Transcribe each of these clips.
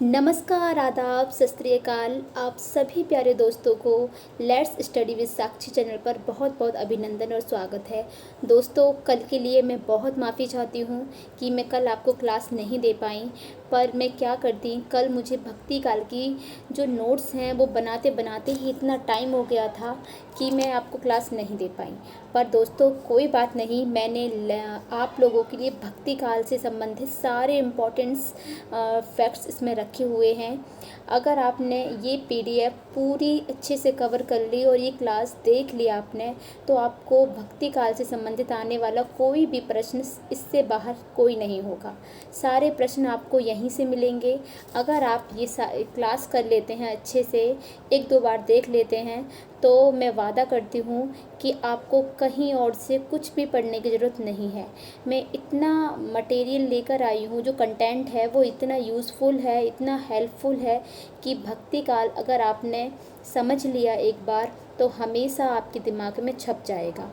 नमस्कार, आदाब, सत श्री अकाल। आप सभी प्यारे दोस्तों को let's study with Sakshi channel पर बहुत बहुत अभिनंदन और स्वागत है। दोस्तों, कल के लिए मैं बहुत माफ़ी चाहती हूँ कि मैं कल आपको क्लास नहीं दे पाई, पर मैं क्या करती, कल मुझे भक्ति काल की जो नोट्स हैं वो बनाते बनाते ही इतना टाइम हो गया था कि मैं आपको क्लास नहीं दे पाई। पर दोस्तों कोई बात नहीं, मैंने आप लोगों के लिए भक्ति काल से संबंधित सारे इम्पोर्टेंट्स फैक्ट्स इसमें रखे हुए हैं। अगर आपने ये पीडीएफ पूरी अच्छे से कवर कर ली और ये क्लास देख लिया आपने, तो आपको भक्ति काल से संबंधित आने वाला कोई भी प्रश्न इससे बाहर कोई नहीं होगा। सारे प्रश्न आपको यहीं से मिलेंगे। अगर आप ये क्लास कर लेते हैं, अच्छे से एक दो बार देख लेते हैं, तो मैं वादा करती हूँ कि आपको कहीं और से कुछ भी पढ़ने की ज़रूरत नहीं है। मैं इतना मटेरियल लेकर आई हूँ, जो कंटेंट है वो इतना यूज़फुल है, इतना हेल्पफुल है कि भक्ति काल अगर आपने समझ लिया एक बार, तो हमेशा आपके दिमाग में छप जाएगा।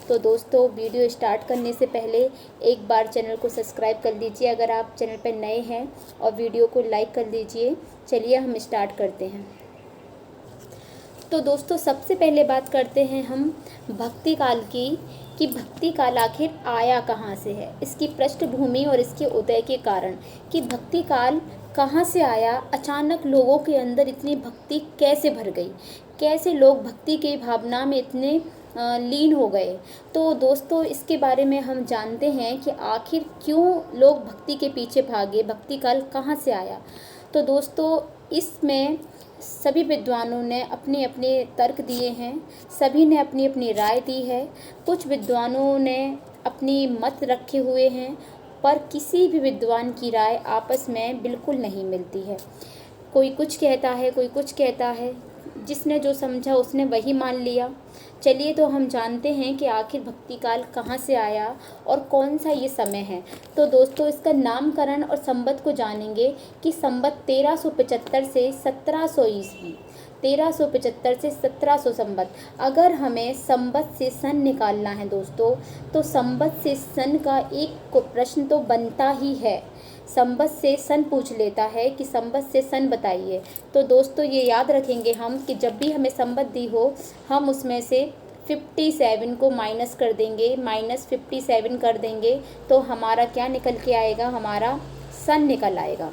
तो दोस्तों, वीडियो स्टार्ट करने से पहले एक बार चैनल को सब्सक्राइब कर लीजिए अगर आप चैनल पर नए हैं, और वीडियो को लाइक कर लीजिए। चलिए हम स्टार्ट करते हैं। तो दोस्तों, सबसे पहले बात करते हैं हम भक्ति काल की, कि भक्ति काल आखिर आया कहाँ से है, इसकी पृष्ठभूमि और इसके उदय के कारण, कि भक्ति काल कहाँ से आया, अचानक लोगों के अंदर इतनी भक्ति कैसे भर गई, कैसे लोग भक्ति की भावना में इतने लीन हो गए। तो दोस्तों, इसके बारे में हम जानते हैं कि आखिर क्यों लोग भक्ति के पीछे भागे, भक्ति काल कहाँ से आया। तो दोस्तों, इसमें सभी विद्वानों ने अपने अपने तर्क दिए हैं, सभी ने अपनी अपनी राय दी है। कुछ विद्वानों ने अपनी मत रखे हुए हैं, पर किसी भी विद्वान की राय आपस में बिल्कुल नहीं मिलती है। कोई कुछ कहता है, कोई कुछ कहता है, जिसने जो समझा उसने वही मान लिया। चलिए, तो हम जानते हैं कि आखिर भक्ति काल कहाँ से आया और कौन सा ये समय है। तो दोस्तों, इसका नामकरण और संवत को जानेंगे कि संवत 1375 से 1700 ईस्वी, 1375 से 1700 संवत। अगर हमें संवत से सन निकालना है दोस्तों, तो संवत से सन का एक प्रश्न तो बनता ही है। संवत से सन पूछ लेता है कि संवत से सन बताइए। तो दोस्तों, ये याद रखेंगे हम कि जब भी हमें संवत दी हो, हम उसमें से 57 को माइनस कर देंगे, -57 कर देंगे, तो हमारा क्या निकल के आएगा, हमारा सन निकल आएगा।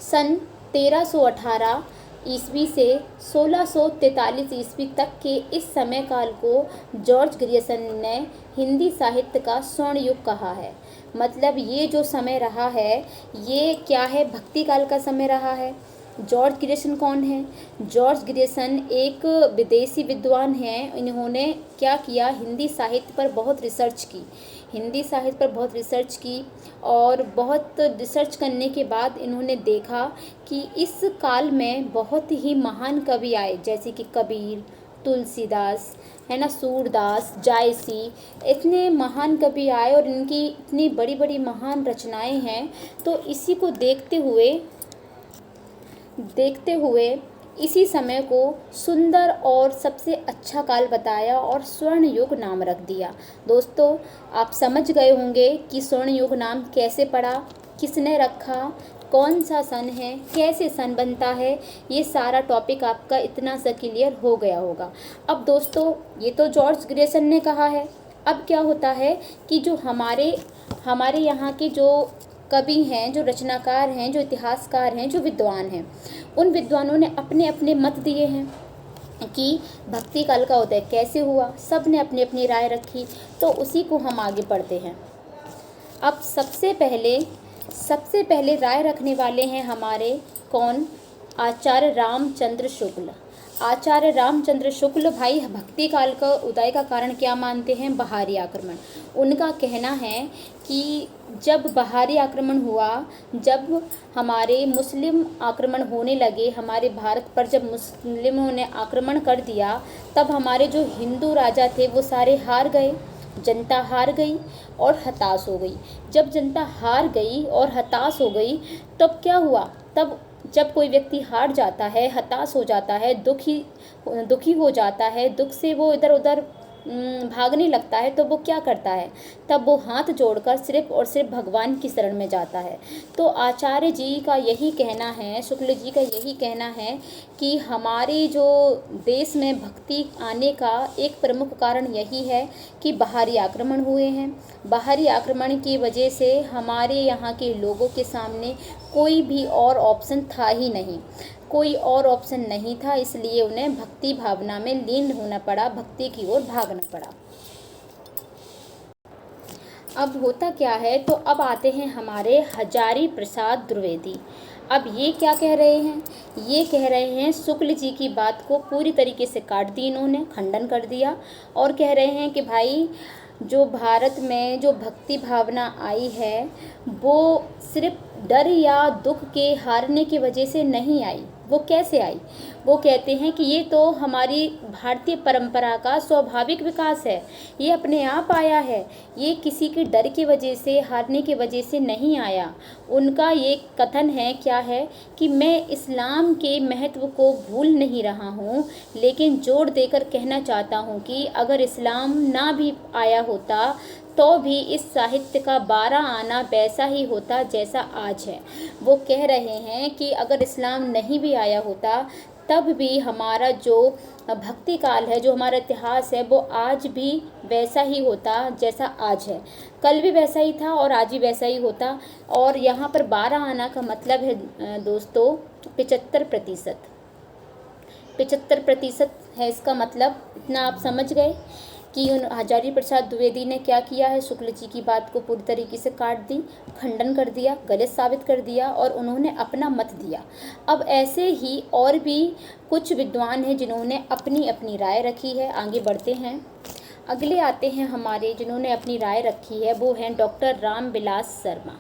सन 1318 ईस्वी से 1643 ईस्वी तक के इस समय काल को जॉर्ज ग्रियर्सन ने हिंदी साहित्य का स्वर्ण युग कहा है। मतलब ये जो समय रहा है, ये क्या है, भक्ति काल का समय रहा है। जॉर्ज ग्रियर्सन कौन है? जॉर्ज ग्रियर्सन एक विदेशी विद्वान हैं। इन्होंने क्या किया, हिंदी साहित्य पर बहुत रिसर्च की, हिंदी साहित्य पर बहुत रिसर्च की, और बहुत रिसर्च करने के बाद इन्होंने देखा कि इस काल में बहुत ही महान कवि आए, जैसे कि कबीर, तुलसीदास, है ना, सूरदास, जायसी, इतने महान कवि आए और इनकी इतनी बड़ी बड़ी महान रचनाएं हैं। तो इसी को देखते हुए इसी समय को सुंदर और सबसे अच्छा काल बताया और स्वर्ण युग नाम रख दिया। दोस्तों, आप समझ गए होंगे कि स्वर्ण युग नाम कैसे पड़ा, किसने रखा, कौन सा सन है, कैसे सन बनता है, ये सारा टॉपिक आपका इतना सा क्लियर हो गया होगा। अब दोस्तों, ये तो जॉर्ज ग्रियर्सन ने कहा है। अब क्या होता है कि जो हमारे यहाँ के जो कवि हैं, जो रचनाकार हैं, जो इतिहासकार हैं, जो विद्वान हैं, उन विद्वानों ने अपने अपने मत दिए हैं कि भक्ति काल का उदय कैसे हुआ। सब ने अपनी अपनी राय रखी, तो उसी को हम आगे पढ़ते हैं। अब सबसे पहले राय रखने वाले हैं हमारे कौन, आचार्य रामचंद्र शुक्ल। आचार्य रामचंद्र शुक्ल भाई भक्ति काल का उदय का कारण क्या मानते हैं, बहारी आक्रमण। उनका कहना है कि जब बहारी आक्रमण हुआ, जब हमारे मुस्लिम आक्रमण होने लगे, हमारे भारत पर जब मुस्लिमों ने आक्रमण कर दिया, तब हमारे जो हिंदू राजा थे वो सारे हार गए, जनता हार गई और हताश हो गई। जब जनता हार गई और हताश हो गई, तब क्या हुआ, तब जब कोई व्यक्ति हार जाता है, हताश हो जाता है, दुखी हो जाता है, दुख से वो इधर उधर भागने लगता है तो वो क्या करता है, तब वो हाथ जोड़कर सिर्फ और सिर्फ भगवान की शरण में जाता है। तो आचार्य जी का यही कहना है, शुक्ल जी का यही कहना है कि हमारे जो देश में भक्ति आने का एक प्रमुख कारण यही है कि बाहरी आक्रमण हुए हैं। बाहरी आक्रमण की वजह से हमारे यहाँ के लोगों के सामने कोई भी और ऑप्शन था ही नहीं, कोई और ऑप्शन नहीं था, इसलिए उन्हें भक्ति भावना में लीन होना पड़ा, भक्ति की ओर भागना पड़ा। अब होता क्या है, तो अब आते हैं हमारे हजारी प्रसाद द्विवेदी। अब ये क्या कह रहे हैं, ये कह रहे हैं शुक्ल जी की बात को पूरी तरीके से काट दी इन्होंने, खंडन कर दिया और कह रहे हैं कि भाई जो भारत में जो भक्ति भावना आई है वो सिर्फ डर या दुख के हारने की वजह से नहीं आई। वो कैसे आई, वो कहते हैं कि ये तो हमारी भारतीय परंपरा का स्वाभाविक विकास है, ये अपने आप आया है, ये किसी के डर की वजह से, हारने की वजह से नहीं आया। उनका ये कथन है क्या है कि मैं इस्लाम के महत्व को भूल नहीं रहा हूँ, लेकिन जोर देकर कहना चाहता हूँ कि अगर इस्लाम ना भी आया होता तो भी इस साहित्य का 12 आना वैसा ही होता जैसा आज है। वो कह रहे हैं कि अगर इस्लाम नहीं भी आया होता तब भी हमारा जो भक्ति काल है, जो हमारा इतिहास है, वो आज भी वैसा ही होता जैसा आज है। कल भी वैसा ही था और आज भी वैसा ही होता। और यहाँ पर 12 आना का मतलब है दोस्तों 75%। 75% है इसका मतलब। इतना आप समझ गए कि उन हजारी प्रसाद द्विवेदी ने क्या किया है, शुक्ल जी की बात को पूरी तरीके से काट दी, खंडन कर दिया, गलत साबित कर दिया और उन्होंने अपना मत दिया। अब ऐसे ही और भी कुछ विद्वान हैं जिन्होंने अपनी अपनी राय रखी है। आगे बढ़ते हैं, अगले आते हैं हमारे जिन्होंने अपनी राय रखी है, वो हैं डॉक्टर रामविलास शर्मा।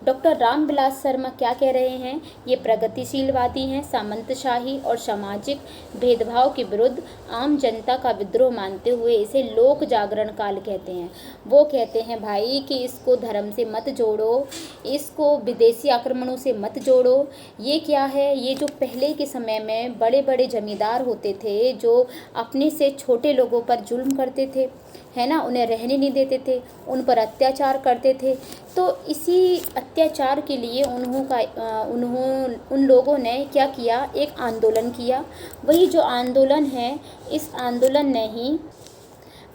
डॉक्टर रामविलास शर्मा क्या कह रहे हैं, ये प्रगतिशीलवादी हैं, सामंतशाही और सामाजिक भेदभाव के विरुद्ध आम जनता का विद्रोह मानते हुए इसे लोक जागरण काल कहते हैं। वो कहते हैं भाई कि इसको धर्म से मत जोड़ो, इसको विदेशी आक्रमणों से मत जोड़ो। ये क्या है, ये जो पहले के समय में बड़े बड़े जमींदार होते थे जो अपने से छोटे लोगों पर जुल्म करते थे, है ना, उन्हें रहने नहीं देते थे, उन पर अत्याचार करते थे, तो इसी अत्याचार के लिए उन लोगों ने क्या किया, एक आंदोलन किया। वही जो आंदोलन है, इस आंदोलन ने ही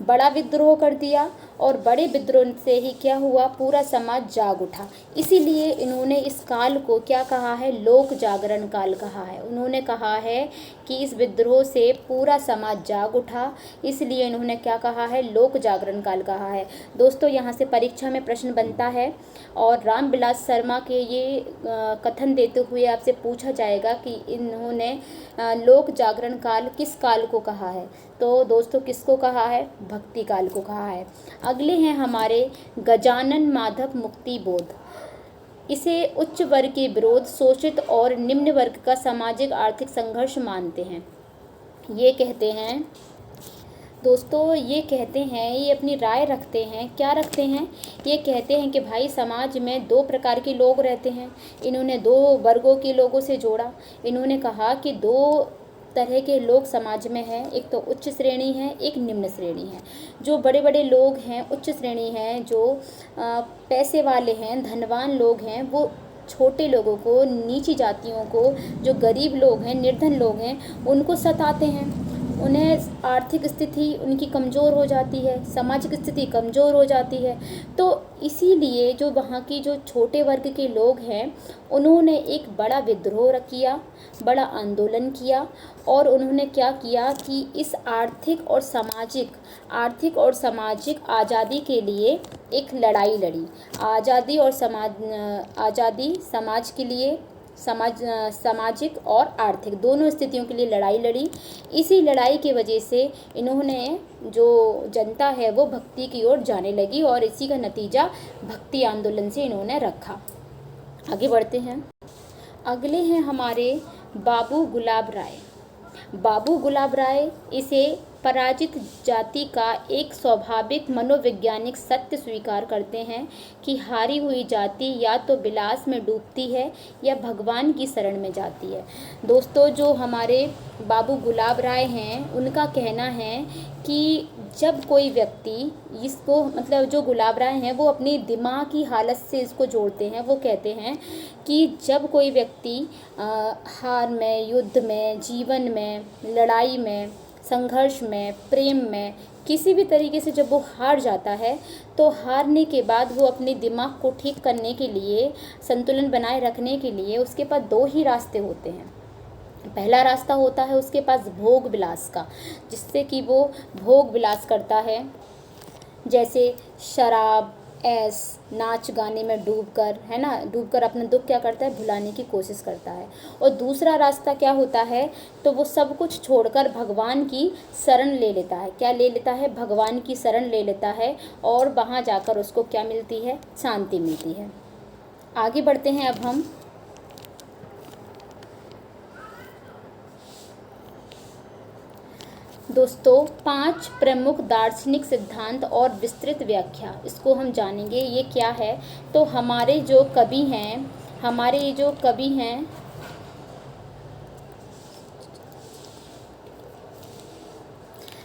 बड़ा विद्रोह कर दिया और बड़े विद्रोह से ही क्या हुआ, पूरा समाज जाग उठा। इसीलिए इन्होंने इस काल को क्या कहा है, लोक जागरण काल कहा है। उन्होंने कहा है कि इस विद्रोह से पूरा समाज जाग उठा, इसलिए इन्होंने क्या कहा है, लोक जागरण काल कहा है। दोस्तों यहाँ से परीक्षा में प्रश्न बनता है और रामविलास शर्मा के ये कथन देते हुए आपसे पूछा जाएगा कि इन्होंने लोक जागरण काल किस काल को कहा है। तो दोस्तों किसको कहा है, भक्ति काल को कहा है। अगले हैं हमारे गजानन माधव मुक्ति बोध। इसे उच्च वर्ग के विरोध, शोषित और निम्न वर्ग का सामाजिक आर्थिक संघर्ष मानते हैं। ये कहते हैं दोस्तों, ये कहते हैं, ये अपनी राय रखते हैं, क्या रखते हैं, ये कहते हैं कि भाई समाज में 2 प्रकार के लोग रहते हैं। इन्होंने 2 वर्गों के लोगों से जोड़ा। इन्होंने कहा कि 2 तरह के लोग समाज में हैं, एक तो उच्च श्रेणी है, एक निम्न श्रेणी है। जो बड़े बड़े लोग हैं, उच्च श्रेणी हैं, जो पैसे वाले हैं, धनवान लोग हैं, वो छोटे लोगों को, नीची जातियों को, जो गरीब लोग हैं, निर्धन लोग हैं, उनको सताते हैं। उन्हें आर्थिक स्थिति उनकी कमज़ोर हो जाती है, सामाजिक स्थिति कमज़ोर हो जाती है। तो इसीलिए जो वहाँ की जो छोटे वर्ग के लोग हैं, उन्होंने एक बड़ा विद्रोह किया, बड़ा आंदोलन किया और उन्होंने क्या किया कि इस आर्थिक और सामाजिक आज़ादी के लिए एक लड़ाई लड़ी। आज़ादी समाज के लिए, सामाजिक और आर्थिक दोनों स्थितियों के लिए लड़ाई लड़ी। इसी लड़ाई की वजह से इन्होंने, जो जनता है वो भक्ति की ओर जाने लगी और इसी का नतीजा भक्ति आंदोलन से इन्होंने रखा। आगे बढ़ते हैं, अगले हैं हमारे बाबू गुलाब राय। बाबू गुलाब राय इसे पराजित जाति का एक स्वाभाविक मनोवैज्ञानिक सत्य स्वीकार करते हैं कि हारी हुई जाति या तो विलास में डूबती है या भगवान की शरण में जाती है। दोस्तों जो हमारे बाबू गुलाब राय हैं, उनका कहना है कि जब कोई व्यक्ति इसको मतलब जो गुलाब राय हैं वो अपनी दिमाग की हालत से इसको जोड़ते हैं। वो कहते हैं कि जब कोई व्यक्ति हार में, युद्ध में, जीवन में, लड़ाई में, संघर्ष में, प्रेम में, किसी भी तरीके से जब वो हार जाता है तो हारने के बाद वो अपने दिमाग को ठीक करने के लिए, संतुलन बनाए रखने के लिए उसके पास दो ही रास्ते होते हैं। पहला रास्ता होता है उसके पास भोग विलास का, जिससे कि वो भोग विलास करता है, जैसे शराब, ऐश, नाच गाने में डूबकर, है ना, डूबकर अपना दुख क्या करता है, भुलाने की कोशिश करता है। और दूसरा रास्ता क्या होता है, तो वो सब कुछ छोड़कर भगवान की शरण ले लेता है। क्या ले लेता है, भगवान की शरण ले लेता है, और वहाँ जाकर उसको क्या मिलती है, शांति मिलती है। आगे बढ़ते हैं अब हम। दोस्तों 5 प्रमुख दार्शनिक सिद्धांत और विस्तृत व्याख्या, इसको हम जानेंगे। ये क्या है, तो हमारे जो कवि हैं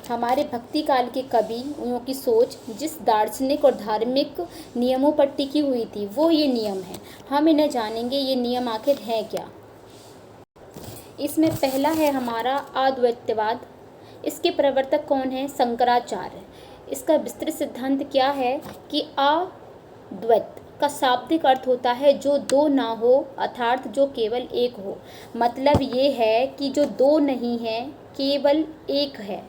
हमारे भक्ति काल के कवि, उन की सोच जिस दार्शनिक और धार्मिक नियमों पर टिकी हुई थी वो ये नियम है। हम इन्हें जानेंगे, ये नियम आखिर है क्या। इसमें पहला है हमारा अद्वैतवाद। इसके प्रवर्तक कौन है, शंकराचार्य। इसका विस्तृत सिद्धांत क्या है कि अद्वैत का शाब्दिक अर्थ होता है जो दो ना हो, अर्थात जो केवल एक हो। मतलब ये है कि जो दो नहीं है, केवल एक है,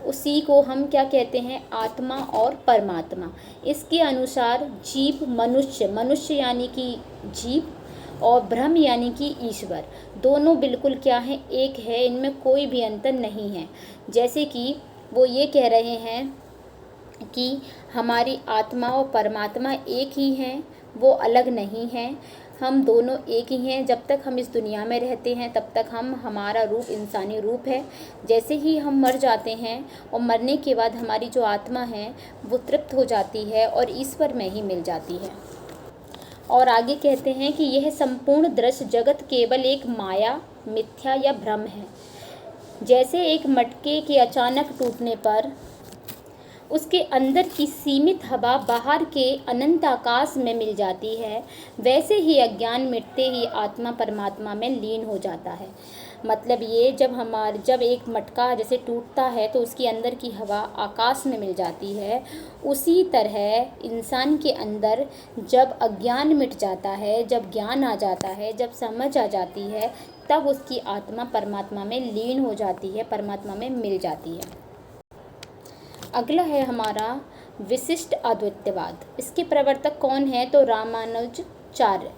उसी को हम क्या कहते हैं, आत्मा और परमात्मा। इसके अनुसार जीव, मनुष्य यानी कि जीव, और ब्रह्म यानी कि ईश्वर, दोनों बिल्कुल क्या है, एक है, इनमें कोई भी अंतर नहीं है। जैसे कि वो ये कह रहे हैं कि हमारी आत्मा और परमात्मा एक ही हैं, वो अलग नहीं हैं, हम दोनों एक ही हैं। जब तक हम इस दुनिया में रहते हैं तब तक हमारा रूप इंसानी रूप है। जैसे ही हम मर जाते हैं और मरने के बाद हमारी जो आत्मा है वो तृप्त हो जाती है और ईश्वर में ही मिल जाती है। और आगे कहते हैं कि यह संपूर्ण दृश्य जगत केवल एक माया, मिथ्या या भ्रम है। जैसे एक मटके के अचानक टूटने पर उसके अंदर की सीमित हवा बाहर के अनंत आकाश में मिल जाती है, वैसे ही अज्ञान मिटते ही आत्मा परमात्मा में लीन हो जाता है। मतलब ये जब एक मटका जैसे टूटता है तो उसके अंदर की हवा आकाश में मिल जाती है, उसी तरह इंसान के अंदर जब अज्ञान मिट जाता है, जब ज्ञान आ जाता है, जब समझ आ जाती है, तब उसकी आत्मा परमात्मा में लीन हो जाती है, परमात्मा में मिल जाती है। अगला है हमारा विशिष्ट अद्वैतवाद। इसके प्रवर्तक कौन है, तो रामानुजाचार्य।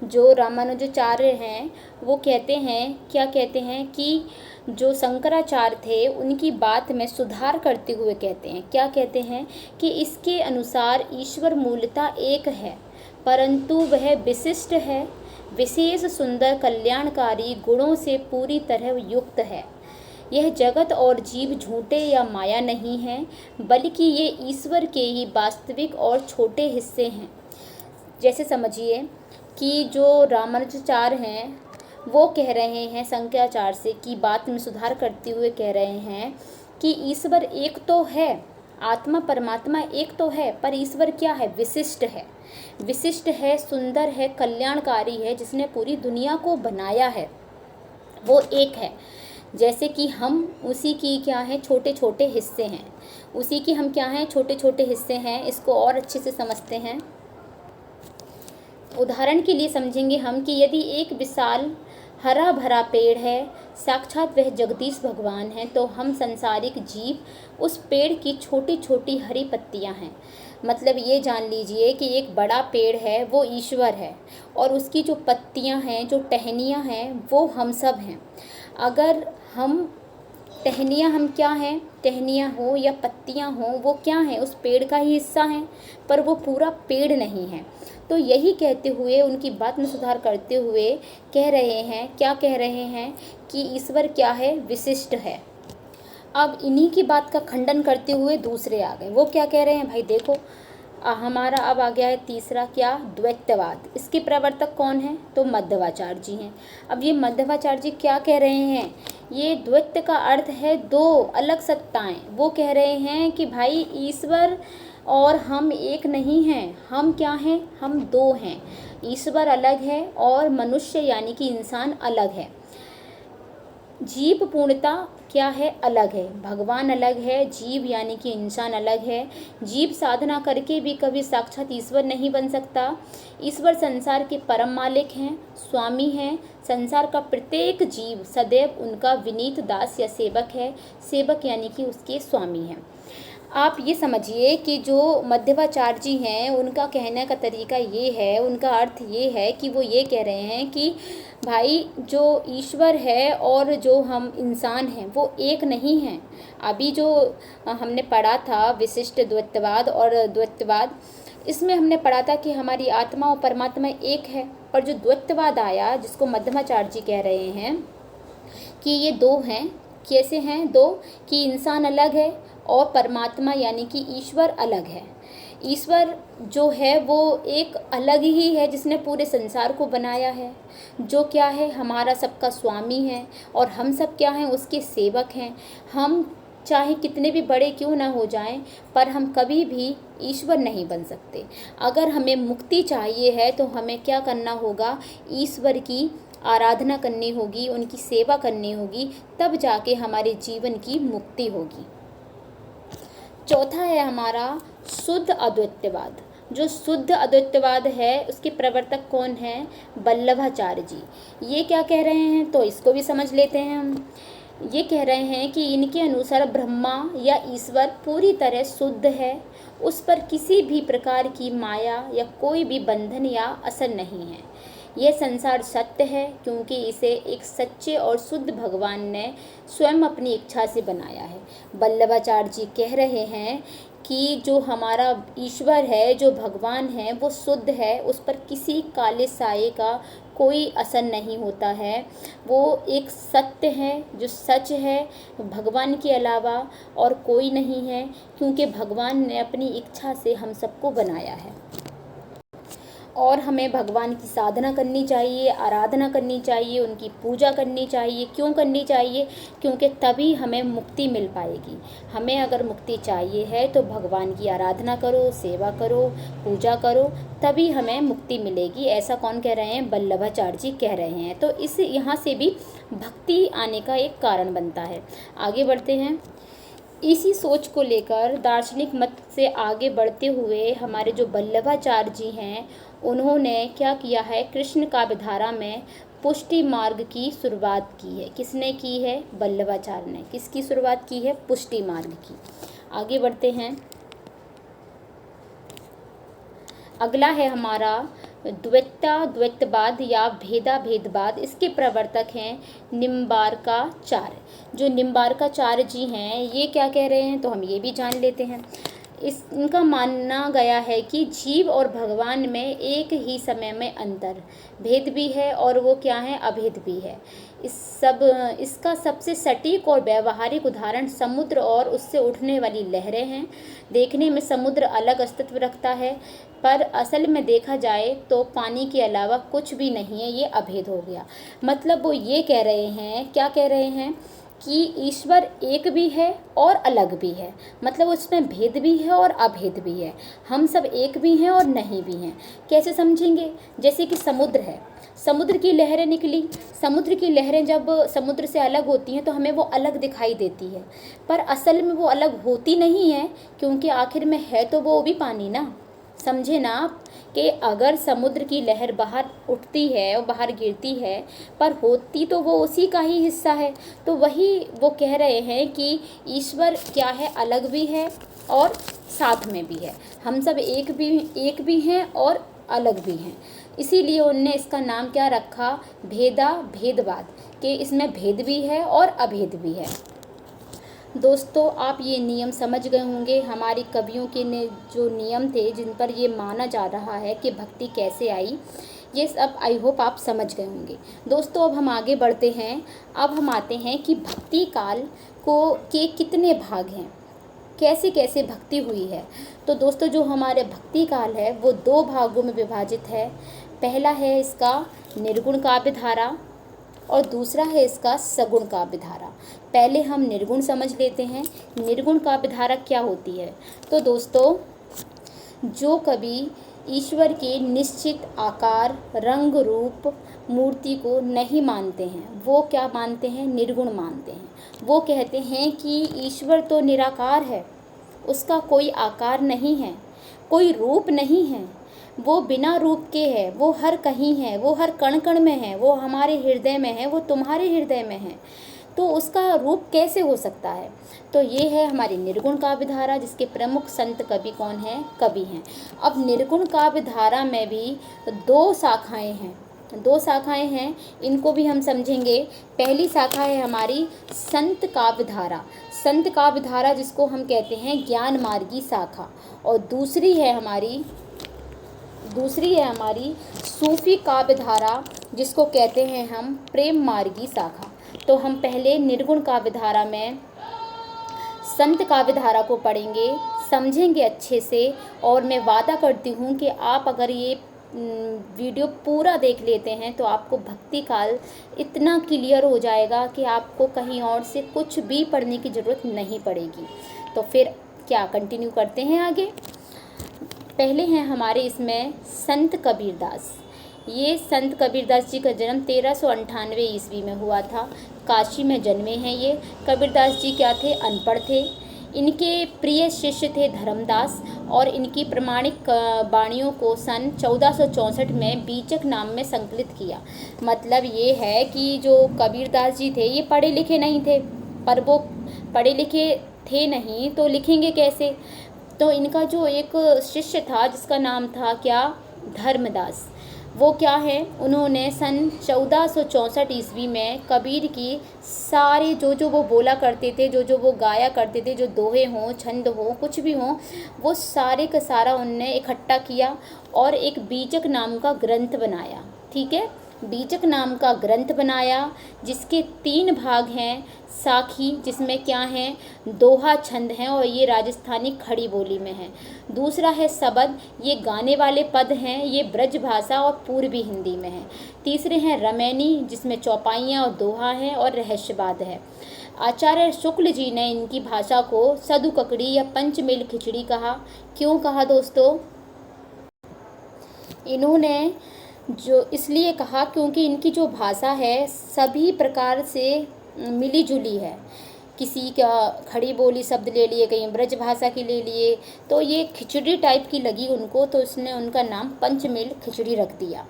जो रामानुजाचार्य हैं वो कहते हैं, क्या कहते हैं कि जो शंकराचार्य थे उनकी बात में सुधार करते हुए कहते हैं, क्या कहते हैं कि इसके अनुसार ईश्वर मूलतः एक है, परंतु वह विशिष्ट है, विशेष, सुंदर, कल्याणकारी गुणों से पूरी तरह युक्त है। यह जगत और जीव झूठे या माया नहीं हैं, बल्कि ये ईश्वर के ही वास्तविक और छोटे हिस्से हैं। जैसे समझिए कि जो रामानुजाचार्य हैं वो कह रहे हैं शंकराचार्य से की बात में सुधार करते हुए कह रहे हैं कि ईश्वर एक तो है, आत्मा परमात्मा एक तो है, पर ईश्वर क्या है, विशिष्ट है, विशिष्ट है, सुंदर है, कल्याणकारी है, जिसने पूरी दुनिया को बनाया है, वो एक है। जैसे कि हम उसी की क्या है, छोटे छोटे हिस्से हैं, उसी की हम क्या हैं, छोटे छोटे हिस्से हैं। इसको और अच्छे से समझते हैं। उदाहरण के लिए समझेंगे हम कि यदि एक विशाल हरा भरा पेड़ है, साक्षात वह जगदीश भगवान हैं, तो हम संसारिक जीव उस पेड़ की छोटी छोटी हरी पत्तियां हैं। मतलब ये जान लीजिए कि एक बड़ा पेड़ है वो ईश्वर है, और उसकी जो पत्तियां हैं, जो टहनियां हैं, वो हम सब हैं। अगर हम टहनियाँ, हम क्या हैं, टहनियाँ हो या पत्तियाँ हो, वो क्या हैं, उस पेड़ का ही हिस्सा हैं, पर वो पूरा पेड़ नहीं है। तो यही कहते हुए, उनकी बात में सुधार करते हुए कह रहे हैं, क्या कह रहे हैं कि ईश्वर क्या है, विशिष्ट है। अब इन्हीं की बात का खंडन करते हुए दूसरे आ गए। वो क्या कह रहे हैं भाई, देखो हमारा अब आ गया है तीसरा, क्या, द्वैतवाद। इसके प्रवर्तक कौन है, तो मध्वाचार्य जी हैं। अब ये मध्वाचार्य जी क्या कह रहे हैं, ये द्वैत का अर्थ है दो अलग सत्ताएं। वो कह रहे हैं कि भाई ईश्वर और हम एक नहीं हैं, हम क्या हैं, हम दो हैं। ईश्वर अलग है और मनुष्य यानी कि इंसान अलग है। जीव पूर्णता क्या है, अलग है। भगवान अलग है, जीव यानी कि इंसान अलग है। जीव साधना करके भी कभी साक्षात ईश्वर नहीं बन सकता। ईश्वर संसार के परम मालिक हैं, स्वामी हैं। संसार का प्रत्येक जीव सदैव उनका विनीत दास या सेवक है। सेवक यानी कि उसके स्वामी हैं। आप ये समझिए कि जो मध्वाचार्य जी हैं उनका कहने का तरीका ये है, उनका अर्थ ये है कि वो ये कह रहे हैं कि भाई जो ईश्वर है और जो हम इंसान हैं वो एक नहीं हैं। अभी जो हमने पढ़ा था विशिष्ट द्वैतवाद और द्वैतवाद, इसमें हमने पढ़ा था कि हमारी आत्मा और परमात्मा एक है। और जो द्वैतवाद आया जिसको मध्वाचार्य जी कह रहे हैं कि ये दो हैं। कैसे हैं दो? कि इंसान अलग है और परमात्मा यानी कि ईश्वर अलग है। ईश्वर जो है वो एक अलग ही है जिसने पूरे संसार को बनाया है, जो क्या है हमारा सबका स्वामी है और हम सब क्या हैं, उसके सेवक हैं। हम चाहे कितने भी बड़े क्यों ना हो जाएं, पर हम कभी भी ईश्वर नहीं बन सकते। अगर हमें मुक्ति चाहिए है तो हमें क्या करना होगा, ईश्वर की आराधना करनी होगी, उनकी सेवा करनी होगी, तब जाके हमारे जीवन की मुक्ति होगी। चौथा है हमारा शुद्ध अद्वैतवाद। जो शुद्ध अद्वैतवाद है उसके प्रवर्तक कौन है? वल्लभाचार्य जी। ये क्या कह रहे हैं तो इसको भी समझ लेते हैं हम। ये कह रहे हैं कि इनके अनुसार ब्रह्मा या ईश्वर पूरी तरह शुद्ध है, उस पर किसी भी प्रकार की माया या कोई भी बंधन या असर नहीं है। यह संसार सत्य है क्योंकि इसे एक सच्चे और शुद्ध भगवान ने स्वयं अपनी इच्छा से बनाया है। वल्लभाचार्य जी कह रहे हैं कि जो हमारा ईश्वर है, जो भगवान है, वो शुद्ध है, उस पर किसी काले साये का कोई असर नहीं होता है। वो एक सत्य है, जो सच है, भगवान के अलावा और कोई नहीं है, क्योंकि भगवान ने अपनी इच्छा से हम सबको बनाया है। और हमें भगवान की साधना करनी चाहिए, आराधना करनी चाहिए, उनकी पूजा करनी चाहिए। क्यों करनी चाहिए? क्योंकि तभी हमें मुक्ति मिल पाएगी। हमें अगर मुक्ति चाहिए है तो भगवान की आराधना करो, सेवा करो, पूजा करो, तभी हमें मुक्ति मिलेगी। ऐसा कौन कह रहे हैं? वल्लभाचार्य जी कह रहे हैं। तो इस यहाँ से भी भक्ति आने का एक कारण बनता है। आगे बढ़ते हैं। इसी सोच को लेकर दार्शनिक मत से आगे बढ़ते हुए हमारे जो वल्लभाचार्य जी हैं उन्होंने क्या किया है, कृष्ण काव्यधारा में पुष्टि मार्ग की शुरुआत की है। किसने की है? वल्लभाचार्य ने। किसकी शुरुआत की है? पुष्टि मार्ग की। आगे बढ़ते हैं। अगला है हमारा द्वैतवाद या भेदाभेदवाद। इसके प्रवर्तक हैं निम्बार्काचार्य। जो निम्बार्काचार्य जी हैं ये क्या कह रहे हैं तो हम ये भी जान लेते हैं। इनका मानना गया है कि जीव और भगवान में एक ही समय में अंतर भेद भी है और वो क्या है, अभेद भी है। इसका सबसे सटीक और व्यवहारिक उदाहरण समुद्र और उससे उठने वाली लहरें हैं। देखने में समुद्र अलग अस्तित्व रखता है, पर असल में देखा जाए तो पानी के अलावा कुछ भी नहीं है, ये अभेद हो गया। मतलब वो ये कह रहे हैं, क्या कह रहे हैं कि ईश्वर एक भी है और अलग भी है। मतलब उसमें भेद भी है और अभेद भी है। हम सब एक भी हैं और नहीं भी हैं। कैसे समझेंगे? जैसे कि समुद्र है, समुद्र की लहरें निकली, समुद्र की लहरें जब समुद्र से अलग होती हैं तो हमें वो अलग दिखाई देती है, पर असल में वो अलग होती नहीं है, क्योंकि आखिर में है तो वो भी पानी ना। समझे ना आप कि अगर समुद्र की लहर बाहर उठती है और बाहर गिरती है, पर होती तो वो उसी का ही हिस्सा है। तो वही वो कह रहे हैं कि ईश्वर क्या है, अलग भी है और साथ में भी है। हम सब एक भी हैं और अलग भी हैं। इसीलिए उनने इसका नाम क्या रखा, भेदवाद, कि इसमें भेद भी है और अभेद भी है। दोस्तों आप ये नियम समझ गए होंगे। हमारे कवियों के ने जो नियम थे जिन पर ये माना जा रहा है कि भक्ति कैसे आई, ये सब आई होप आप समझ गए होंगे। दोस्तों अब हम आगे बढ़ते हैं। अब हम आते हैं कि भक्ति काल के कितने भाग हैं, कैसे कैसे भक्ति हुई है। तो दोस्तों जो हमारे भक्ति काल है वो 2 भागों में विभाजित है। पहला है इसका निर्गुण काव्य धारा और दूसरा है इसका सगुण काव्य धारा। पहले हम निर्गुण समझ लेते हैं, निर्गुण काव्य धारा क्या होती है। तो दोस्तों, जो कवि ईश्वर के निश्चित आकार, रंग, रूप, मूर्ति को नहीं मानते हैं, वो क्या मानते हैं, निर्गुण मानते हैं। वो कहते हैं कि ईश्वर तो निराकार है, उसका कोई आकार नहीं है, कोई रूप नहीं है, वो बिना रूप के है, वो हर कहीं है, वो हर कण कण में है, वो हमारे हृदय में है, वो तुम्हारे हृदय में है, तो उसका रूप कैसे हो सकता है। तो ये है हमारी निर्गुण काव्य धारा, जिसके प्रमुख संत कवि कौन हैं, कवि हैं। अब निर्गुण काव्य धारा में भी दो शाखाएं हैं, दो शाखाएं हैं, इनको भी हम समझेंगे। पहली शाखा है हमारी संत काव्य धारा, संत काव्य धारा जिसको हम कहते हैं ज्ञान मार्गी शाखा, और दूसरी है हमारी सूफी काव्य धारा, जिसको कहते हैं हम प्रेम मार्गी शाखा। तो हम पहले निर्गुण काव्य धारा में संत काव्य धारा को पढ़ेंगे, समझेंगे अच्छे से, और मैं वादा करती हूँ कि आप अगर ये वीडियो पूरा देख लेते हैं तो आपको भक्ति काल इतना क्लियर हो जाएगा कि आपको कहीं और से कुछ भी पढ़ने की ज़रूरत नहीं पड़ेगी। तो फिर क्या, कंटिन्यू करते हैं आगे। पहले हैं हमारे इसमें संत कबीरदास। ये संत कबीरदास जी का जन्म 1398 ईस्वी में हुआ था, काशी में जन्मे हैं ये। कबीरदास जी क्या थे, अनपढ़ थे। इनके प्रिय शिष्य थे धर्मदास, और इनकी प्रमाणिक वाणियों को सन 1464 में बीचक नाम में संकलित किया। मतलब ये है कि जो कबीरदास जी थे ये पढ़े लिखे नहीं थे, पर वो पढ़े लिखे थे नहीं तो लिखेंगे कैसे। तो इनका जो एक शिष्य था जिसका नाम था क्या, धर्मदास, वो क्या है, उन्होंने सन 1464 ईस्वी में कबीर की सारे जो वो बोला करते थे, जो वो गाया करते थे, जो दोहे हों, छंद हों, कुछ भी हों, वो सारे का सारा उनने इकट्ठा किया और एक बीजक नाम का ग्रंथ बनाया। ठीक है, बीजक नाम का ग्रंथ बनाया, जिसके 3 भाग हैं। साखी, जिसमें क्या हैं, दोहा छंद हैं, और ये राजस्थानी खड़ी बोली में है। दूसरा है सबद, ये गाने वाले पद हैं, ये ब्रज भाषा और पूर्वी हिंदी में है। तीसरे हैं रमैनी, जिसमें चौपाइयाँ और दोहा है और रहस्यवाद है। आचार्य शुक्ल जी ने इनकी भाषा को सदु ककड़ी या पंचमेल खिचड़ी कहा। क्यों कहा दोस्तों, इन्होंने जो इसलिए कहा क्योंकि इनकी जो भाषा है सभी प्रकार से मिली जुली है। किसी का खड़ी बोली शब्द ले लिए, कहीं ब्रज भाषा की ले लिए, तो ये खिचड़ी टाइप की लगी उनको, तो इसने उनका नाम पंचमेल खिचड़ी रख दिया।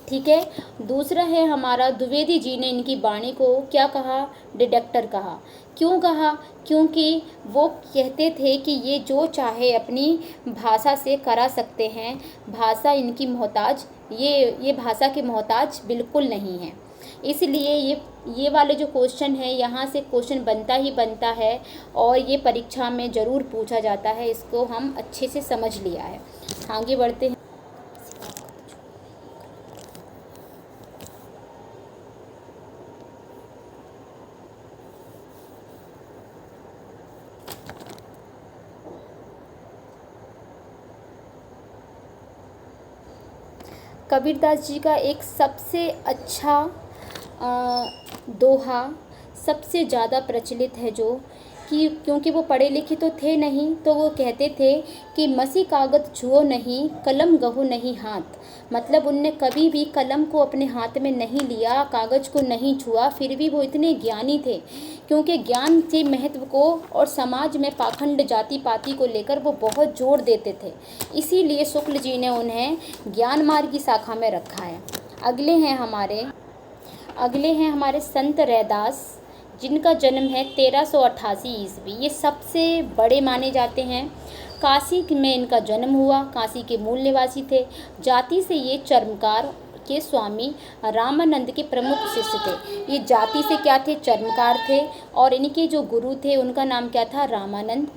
ठीक है। दूसरा है हमारा द्विवेदी जी ने इनकी वाणी को क्या कहा, डिडक्टर कहा। क्यों कहा, क्योंकि वो कहते थे कि ये जो चाहे अपनी भाषा से करा सकते हैं, भाषा इनकी मोहताज, ये भाषा के मोहताज बिल्कुल नहीं है। इसलिए ये वाले जो क्वेश्चन है, यहाँ से क्वेश्चन बनता ही बनता है और ये परीक्षा में ज़रूर पूछा जाता है। इसको हम अच्छे से समझ लिया है। आगे बढ़ते हैं। कबीरदास जी का एक सबसे अच्छा दोहा सबसे ज़्यादा प्रचलित है, जो कि क्योंकि वो पढ़े लिखे तो थे नहीं, तो वो कहते थे कि मसी कागज छुओ नहीं, कलम गहो नहीं हाथ। मतलब उनने कभी भी कलम को अपने हाथ में नहीं लिया, कागज़ को नहीं छुआ, फिर भी वो इतने ज्ञानी थे, क्योंकि ज्ञान के महत्व को और समाज में पाखंड जाति पाति को लेकर वो बहुत जोर देते थे। इसीलिए शुक्ल जी ने उन्हें ज्ञान मार्ग की शाखा में रखा है। अगले हैं हमारे संत रैदास, जिनका जन्म है 1388 ईस्वी। ये सबसे बड़े माने जाते हैं। काशी में इनका जन्म हुआ, काशी के मूल निवासी थे। जाति से ये चर्मकार के स्वामी रामानंद के प्रमुख शिष्य थे। ये जाति से क्या थे, चर्मकार थे, और इनके जो गुरु थे उनका नाम क्या था, रामानंद।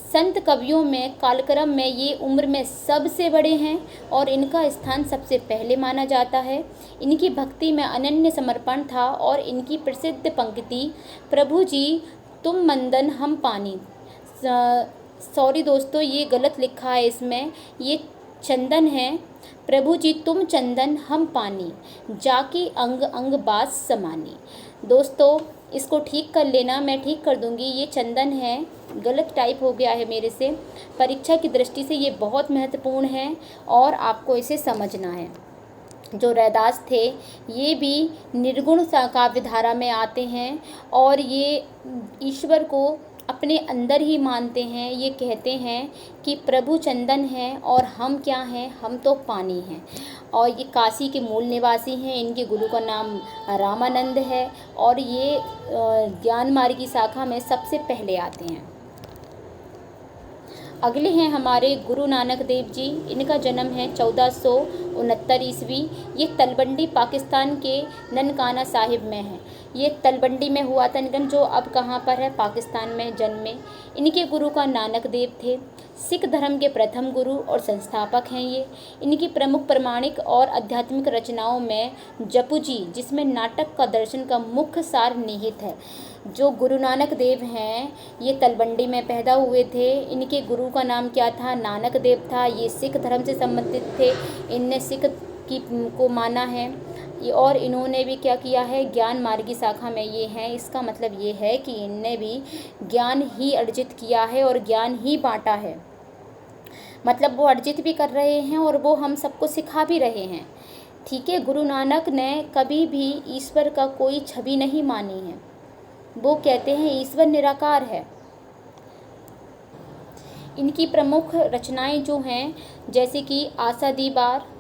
संत कवियों में कालक्रम में ये उम्र में सबसे बड़े हैं और इनका स्थान सबसे पहले माना जाता है। इनकी भक्ति में अनन्य समर्पण था और इनकी प्रसिद्ध पंक्ति, प्रभु जी तुम मंदन हम पानी, सॉरी दोस्तों ये गलत लिखा है इसमें, ये चंदन है, प्रभु जी तुम चंदन हम पानी, जाकी अंग अंग बात समानी। दोस्तों इसको ठीक कर लेना, मैं ठीक कर दूंगी। ये चंदन है, गलत टाइप हो गया है मेरे से। परीक्षा की दृष्टि से ये बहुत महत्वपूर्ण है और आपको इसे समझना है। जो रैदास थे ये भी निर्गुण काव्यधारा में आते हैं और ये ईश्वर को अपने अंदर ही मानते हैं। ये कहते हैं कि प्रभु चंदन है और हम क्या हैं, हम तो पानी हैं। और ये काशी के मूल निवासी हैं। इनके गुरु का नाम रामानंद है और ये ज्ञान मार्ग की शाखा में सबसे पहले आते हैं। अगले हैं हमारे गुरु नानक देव जी। इनका जन्म है 1469 ईस्वी। ये तलवंडी पाकिस्तान के ननकाना साहिब में है। ये तलवंडी में हुआ था निधन, जो अब कहाँ पर है, पाकिस्तान में जन्मे। इनके गुरु का नानक देव थे। सिख धर्म के प्रथम गुरु और संस्थापक हैं ये। इनकी प्रमुख प्रमाणिक और आध्यात्मिक रचनाओं में जपुजी, जिसमें नाटक का दर्शन का मुख्य सार निहित है। जो गुरु नानक देव हैं ये तलवंडी में पैदा हुए थे। इनके गुरु का नाम क्या था, नानक देव था। ये सिख धर्म से संबंधित थे। इनने सिख की को माना है और इन्होंने भी क्या किया है, ज्ञान मार्ग की शाखा में ये हैं। इसका मतलब ये है कि इनने भी ज्ञान ही अर्जित किया है और ज्ञान ही बांटा है। मतलब वो अर्जित भी कर रहे हैं और वो हम सबको सिखा भी रहे हैं। ठीक है, गुरु नानक ने कभी भी ईश्वर का कोई छवि नहीं मानी है। वो कहते हैं ईश्वर निराकार है। इनकी प्रमुख रचनाएं जो हैं, जैसे कि आशा दी बार,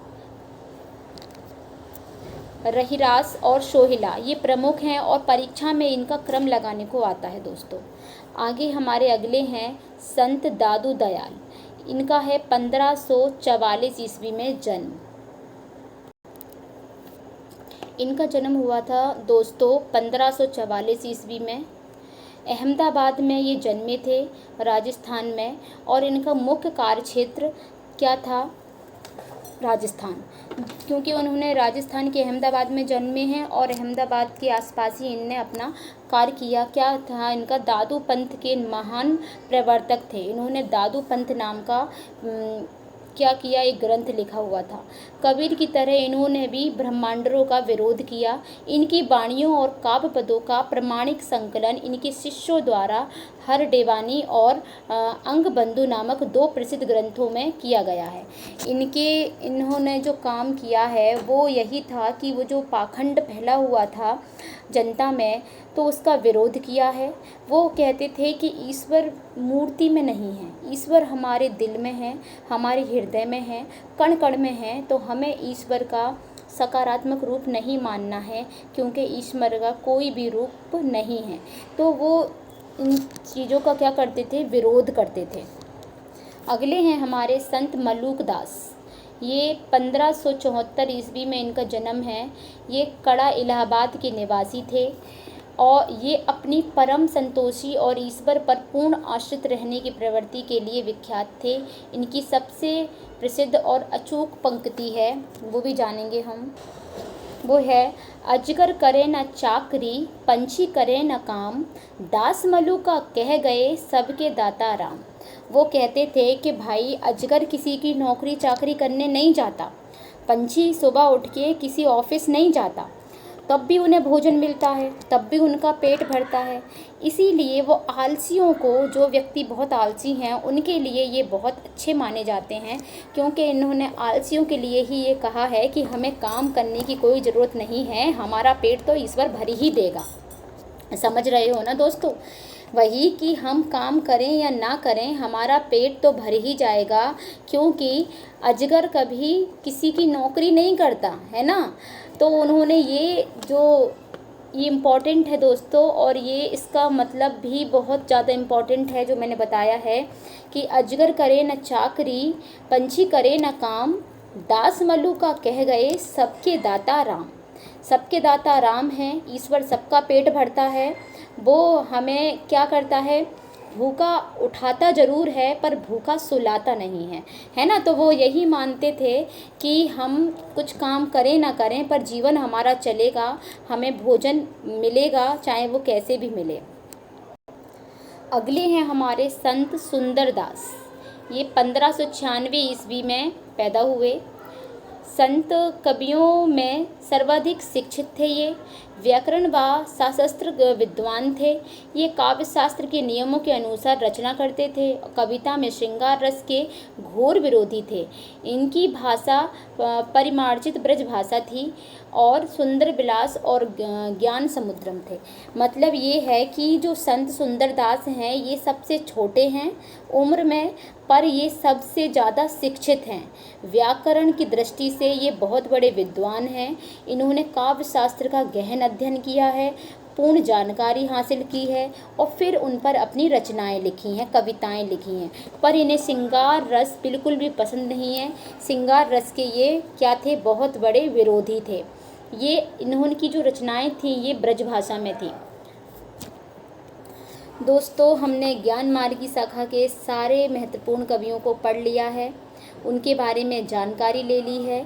रहीरास और सोहिला, ये प्रमुख हैं और परीक्षा में इनका क्रम लगाने को आता है। दोस्तों आगे हमारे अगले हैं संत दादू दयाल। इनका है 1544 ईस्वी में जन्म। इनका जन्म हुआ था दोस्तों 1544 ईस्वी में। अहमदाबाद में ये जन्मे थे, राजस्थान में। और इनका मुख्य कार्यक्षेत्र क्या था, राजस्थान, क्योंकि उन्होंने राजस्थान के अहमदाबाद में जन्मे हैं और अहमदाबाद के आसपास ही इनने अपना कार्य किया। क्या था इनका, दादू पंथ के महान प्रवर्तक थे। इन्होंने दादू पंथ नाम का क्या किया, एक ग्रंथ लिखा हुआ था। कबीर की तरह इन्होंने भी ब्रह्मांडरों का विरोध किया। इनकी वाणियों और काव्य पदों का प्रमाणिक संकलन इनके शिष्यों द्वारा हर डेवानी और अंगबंधु नामक 2 प्रसिद्ध ग्रंथों में किया गया है। इन्होंने जो काम किया है वो यही था कि वो जो पाखंड फैला हुआ था जनता में, तो उसका विरोध किया है। वो कहते थे कि ईश्वर मूर्ति में नहीं है, ईश्वर हमारे दिल में है, हमारे हृदय में है, कण कण में है। तो हमें ईश्वर का सकारात्मक रूप नहीं मानना है, क्योंकि ईश्वर का कोई भी रूप नहीं है। तो वो इन चीज़ों का क्या करते थे, विरोध करते थे। अगले हैं हमारे संत मलूक दास। ये 1574 ईस्वी में इनका जन्म है। ये कड़ा इलाहाबाद के निवासी थे और ये अपनी परम संतोषी और ईश्वर पर पूर्ण आश्रित रहने की प्रवृत्ति के लिए विख्यात थे। इनकी सबसे प्रसिद्ध और अचूक पंक्ति है, वो भी जानेंगे हम। वो है, अजगर करे न चाकरी, पंछी करे न काम, दास मलू का कह गए सबके दाता राम। वो कहते थे कि भाई अजगर किसी की नौकरी चाकरी करने नहीं जाता, पंछी सुबह उठ के किसी ऑफिस नहीं जाता, तब भी उन्हें भोजन मिलता है, तब भी उनका पेट भरता है। इसीलिए वो आलसियों को, जो व्यक्ति बहुत आलसी हैं, उनके लिए ये बहुत अच्छे माने जाते हैं, क्योंकि इन्होंने आलसियों के लिए ही ये कहा है कि हमें काम करने की कोई ज़रूरत नहीं है, हमारा पेट तो ईश्वर भर ही देगा। समझ रहे हो ना दोस्तों, वही कि हम काम करें या ना करें, हमारा पेट तो भर ही जाएगा, क्योंकि अजगर कभी किसी की नौकरी नहीं करता है ना। तो उन्होंने ये इम्पॉर्टेंट है दोस्तों, और ये इसका मतलब भी बहुत ज़्यादा इम्पॉर्टेंट है जो मैंने बताया है कि अजगर करे न चाकरी, पंछी करे न काम, दास मल्लू का कह गए सबके दाता राम। सबके दाता राम हैं, ईश्वर सबका पेट भरता है। वो हमें क्या करता है, भूखा उठाता ज़रूर है पर भूखा सुलाता नहीं है, है ना। तो वो यही मानते थे कि हम कुछ काम करें ना करें पर जीवन हमारा चलेगा, हमें भोजन मिलेगा, चाहे वो कैसे भी मिले। अगले हैं हमारे संत सुंदरदास। ये 1596 ईस्वी में पैदा हुए। संत कवियों में सर्वाधिक शिक्षित थे ये। व्याकरण व शास्त्र विद्वान थे। ये काव्य शास्त्र के नियमों के अनुसार रचना करते थे। कविता में श्रृंगार रस के घोर विरोधी थे। इनकी भाषा परिमार्जित ब्रज भाषा थी और सुंदर विलास और ज्ञान समुद्रम थे। मतलब ये है कि जो संत सुंदरदास हैं ये सबसे छोटे हैं उम्र में, पर ये सबसे ज़्यादा शिक्षित हैं। व्याकरण की दृष्टि से ये बहुत बड़े विद्वान हैं। इन्होंने काव्य शास्त्र का गहन अध्ययन किया है, पूर्ण जानकारी हासिल की है और फिर उन पर अपनी रचनाएं लिखी हैं, कविताएं लिखी हैं। पर इन्हें श्रृंगार रस बिल्कुल भी पसंद नहीं है। श्रृंगार रस के ये क्या थे, बहुत बड़े विरोधी थे। ये इन्होंने की जो रचनाएं थी ये ब्रज भाषा में थी। दोस्तों, हमने ज्ञान मार्ग की शाखा के सारे महत्वपूर्ण कवियों को पढ़ लिया है, उनके बारे में जानकारी ले ली है।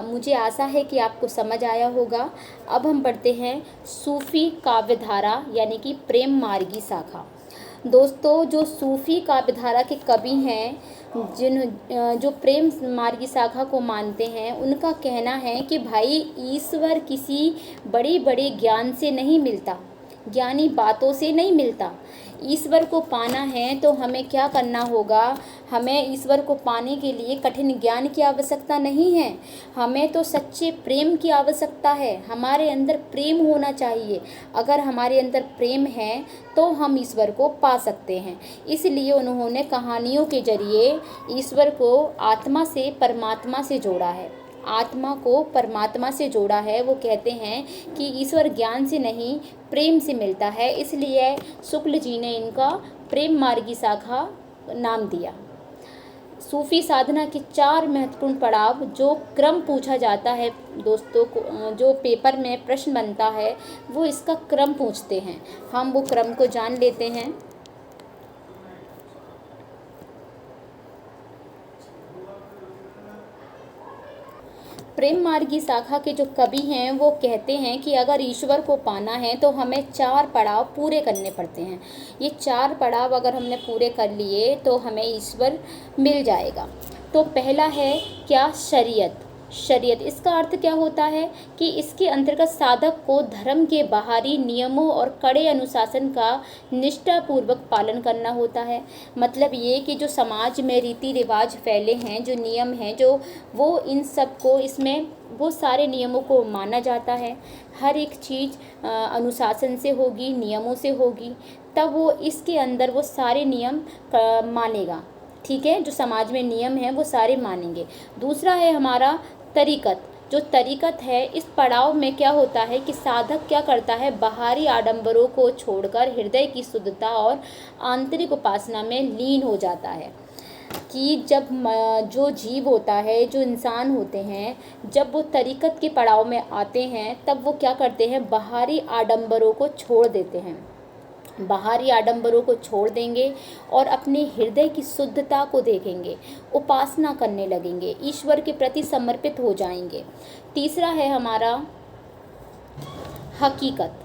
मुझे आशा है कि आपको समझ आया होगा। अब हम पढ़ते हैं सूफ़ी काव्यधारा यानी कि प्रेम मार्गी शाखा। दोस्तों, जो सूफ़ी काव्यधारा के कवि हैं, जो प्रेम मार्गी शाखा को मानते हैं, उनका कहना है कि भाई ईश्वर किसी बड़े बड़े ज्ञान से नहीं मिलता, ज्ञानी बातों से नहीं मिलता। ईश्वर को पाना है तो हमें क्या करना होगा, हमें ईश्वर को पाने के लिए कठिन ज्ञान की आवश्यकता नहीं है, हमें तो सच्चे प्रेम की आवश्यकता है। हमारे अंदर प्रेम होना चाहिए। अगर हमारे अंदर प्रेम है तो हम ईश्वर को पा सकते हैं। इसलिए उन्होंने कहानियों के जरिए ईश्वर को आत्मा से परमात्मा से जोड़ा है, आत्मा को परमात्मा से जोड़ा है। वो कहते हैं कि ईश्वर ज्ञान से नहीं प्रेम से मिलता है, इसलिए शुक्ल जी ने इनका प्रेम मार्गी शाखा नाम दिया। सूफी साधना के 4 महत्वपूर्ण पड़ाव, जो क्रम पूछा जाता है दोस्तों को, जो पेपर में प्रश्न बनता है वो इसका क्रम पूछते हैं। हम वो क्रम को जान लेते हैं। प्रेम मार्गी शाखा के जो कवि हैं वो कहते हैं कि अगर ईश्वर को पाना है तो हमें 4 पड़ाव पूरे करने पड़ते हैं। ये 4 पड़ाव अगर हमने पूरे कर लिए तो हमें ईश्वर मिल जाएगा। तो पहला है क्या, शरीयत। शरीयत इसका अर्थ क्या होता है कि इसके अंतर्गत साधक को धर्म के बाहरी नियमों और कड़े अनुशासन का निष्ठापूर्वक पालन करना होता है। मतलब ये कि जो समाज में रीति रिवाज फैले हैं, जो नियम हैं, जो वो इन सब को इसमें वो सारे नियमों को माना जाता है। हर एक चीज़ अनुशासन से होगी, नियमों से होगी, तब वो इसके अंदर वो सारे नियम मानेगा। ठीक है, जो समाज में नियम हैं वो सारे मानेंगे। दूसरा है हमारा तरीक़त। जो तरीक़त है, इस पड़ाव में क्या होता है कि साधक क्या करता है, बाहरी आडंबरों को छोड़कर हृदय की शुद्धता और आंतरिक उपासना में लीन हो जाता है। कि जब जो जीव होता है, जो इंसान होते हैं, जब वो तरीक़त के पड़ाव में आते हैं तब वो क्या करते हैं, बाहरी आडंबरों को छोड़ देते हैं, बाहरी आडंबरों को छोड़ देंगे और अपने हृदय की शुद्धता को देखेंगे, उपासना करने लगेंगे, ईश्वर के प्रति समर्पित हो जाएंगे। तीसरा है हमारा हकीकत।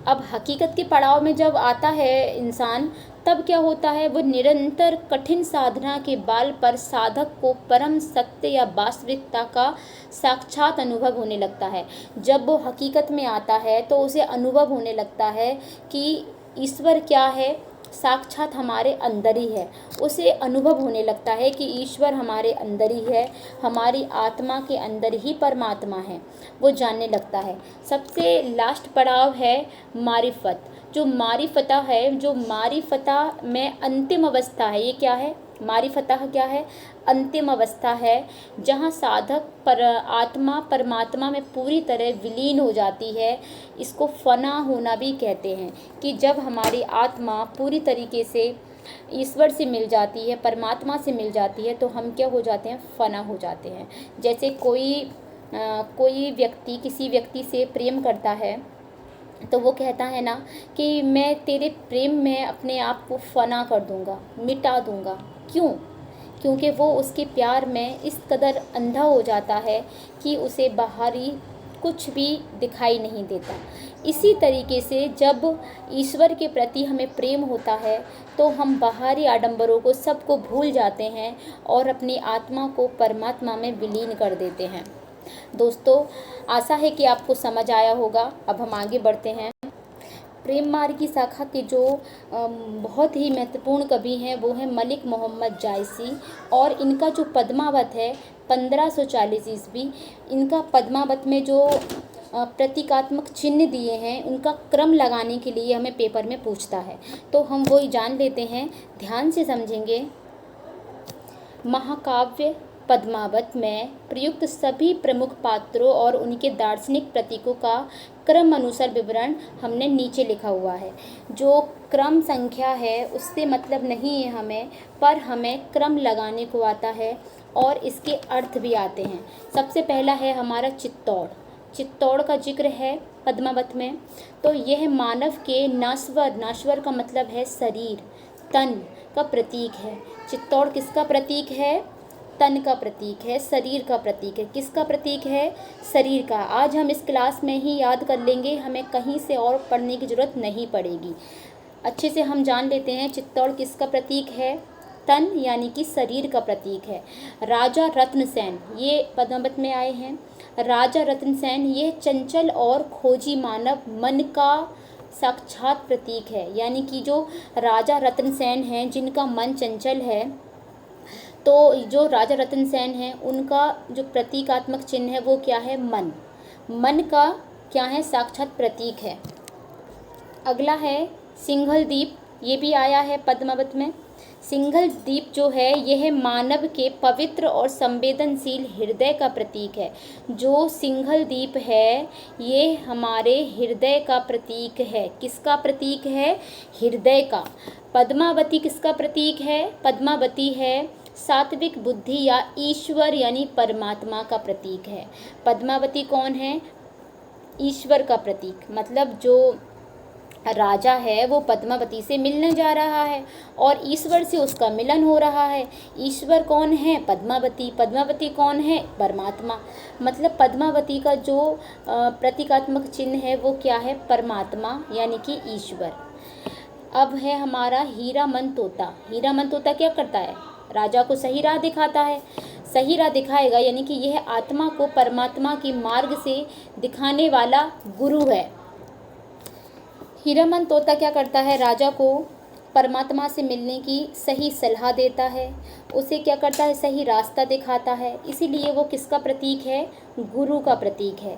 अब हकीकत के पड़ाव में जब आता है इंसान, तब क्या होता है, वो निरंतर कठिन साधना के बल पर साधक को परम सत्य या वास्तविकता का साक्षात अनुभव होने लगता है। जब वो हकीकत में आता है तो उसे अनुभव होने लगता है कि ईश्वर क्या है, साक्षात हमारे अंदर ही है। उसे अनुभव होने लगता है कि ईश्वर हमारे अंदर ही है, हमारी आत्मा के अंदर ही परमात्मा है, वो जानने लगता है। सबसे लास्ट पड़ाव है मारिफत। जो मारिफता है, जो मारिफता में अंतिम अवस्था है, ये क्या है, मारिफता क्या है, अंतिम अवस्था है, जहाँ साधक पर आत्मा परमात्मा में पूरी तरह विलीन हो जाती है। इसको फना होना भी कहते हैं कि जब हमारी आत्मा पूरी तरीके से ईश्वर से मिल जाती है, परमात्मा से मिल जाती है, तो हम क्या हो जाते हैं, फना हो जाते हैं। जैसे कोई व्यक्ति किसी व्यक्ति से प्रेम करता है तो वो कहता है ना कि मैं तेरे प्रेम में अपने आप को फना कर दूंगा, मिटा दूंगा। क्यों? क्योंकि वो उसके प्यार में इस कदर अंधा हो जाता है कि उसे बाहरी कुछ भी दिखाई नहीं देता। इसी तरीके से जब ईश्वर के प्रति हमें प्रेम होता है तो हम बाहरी आडंबरों को सबको भूल जाते हैं और अपनी आत्मा को परमात्मा में विलीन कर देते हैं। दोस्तों, आशा है कि आपको समझ आया होगा। अब हम आगे बढ़ते हैं। प्रेम मार्ग की शाखा के जो बहुत ही महत्वपूर्ण कवि हैं वो हैं मलिक मोहम्मद जायसी, और इनका जो पद्मावत है 1540 ईस्वी, इनका पद्मावत में जो प्रतीकात्मक चिन्ह दिए हैं उनका क्रम लगाने के लिए हमें पेपर में पूछता है, तो हम वही जान लेते हैं, ध्यान से समझेंगे। महाकाव्य पद्मावत में प्रयुक्त सभी प्रमुख पात्रों और उनके दार्शनिक प्रतीकों का क्रम अनुसार विवरण हमने नीचे लिखा हुआ है। जो क्रम संख्या है उससे मतलब नहीं है हमें, पर हमें क्रम लगाने को आता है और इसके अर्थ भी आते हैं। सबसे पहला है हमारा चित्तौड़। चित्तौड़ का जिक्र है पद्मावत में, तो यह मानव के नाश्वर, नाश्वर का मतलब है शरीर, तन का प्रतीक है। चित्तौड़ किसका प्रतीक है? तन का प्रतीक है, शरीर का प्रतीक है। किसका प्रतीक है? शरीर का। आज हम इस क्लास में ही याद कर लेंगे, हमें कहीं से और पढ़ने की ज़रूरत नहीं पड़ेगी। अच्छे से हम जान लेते हैं चित्तौड़ किसका प्रतीक है? तन यानी कि शरीर का प्रतीक है। राजा रत्नसेन ये पद्मावत में आए हैं। राजा रत्नसेन ये चंचल और खोजी मानव मन का साक्षात प्रतीक है, यानी कि जो राजा रत्नसेन हैं जिनका मन चंचल है, तो जो राजा रत्नसेन हैं उनका जो प्रतीकात्मक चिन्ह है वो क्या है? मन। मन का क्या है? साक्षात प्रतीक है। अगला है सिंघल द्वीप, ये भी आया है पद्मावत में। सिंघल द्वीप जो है यह मानव के पवित्र और संवेदनशील हृदय का प्रतीक है। जो सिंघल द्वीप है ये हमारे हृदय का प्रतीक है। किसका प्रतीक है? हृदय का। पद्मावती किसका प्रतीक है? पद्मावती है सात्विक बुद्धि या ईश्वर यानी परमात्मा का प्रतीक है। पद्मावती कौन है? ईश्वर का प्रतीक। मतलब जो राजा है वो पद्मावती से मिलने जा रहा है और ईश्वर से उसका मिलन हो रहा है। ईश्वर कौन है? पद्मावती। पद्मावती कौन है? परमात्मा। मतलब पद्मावती का जो प्रतीकात्मक चिन्ह है वो क्या है? परमात्मा यानी कि ईश्वर। अब है हमारा हीरामन तोता। हीरामन तोता क्या करता है? राजा को सही राह दिखाता है। सही राह दिखाएगा यानी कि यह आत्मा को परमात्मा की मार्ग से दिखाने वाला गुरु है। हीरामन तोता क्या करता है? राजा को परमात्मा से मिलने की सही सलाह देता है, उसे क्या करता है? सही रास्ता दिखाता है। इसीलिए वो किसका प्रतीक है? गुरु का प्रतीक है।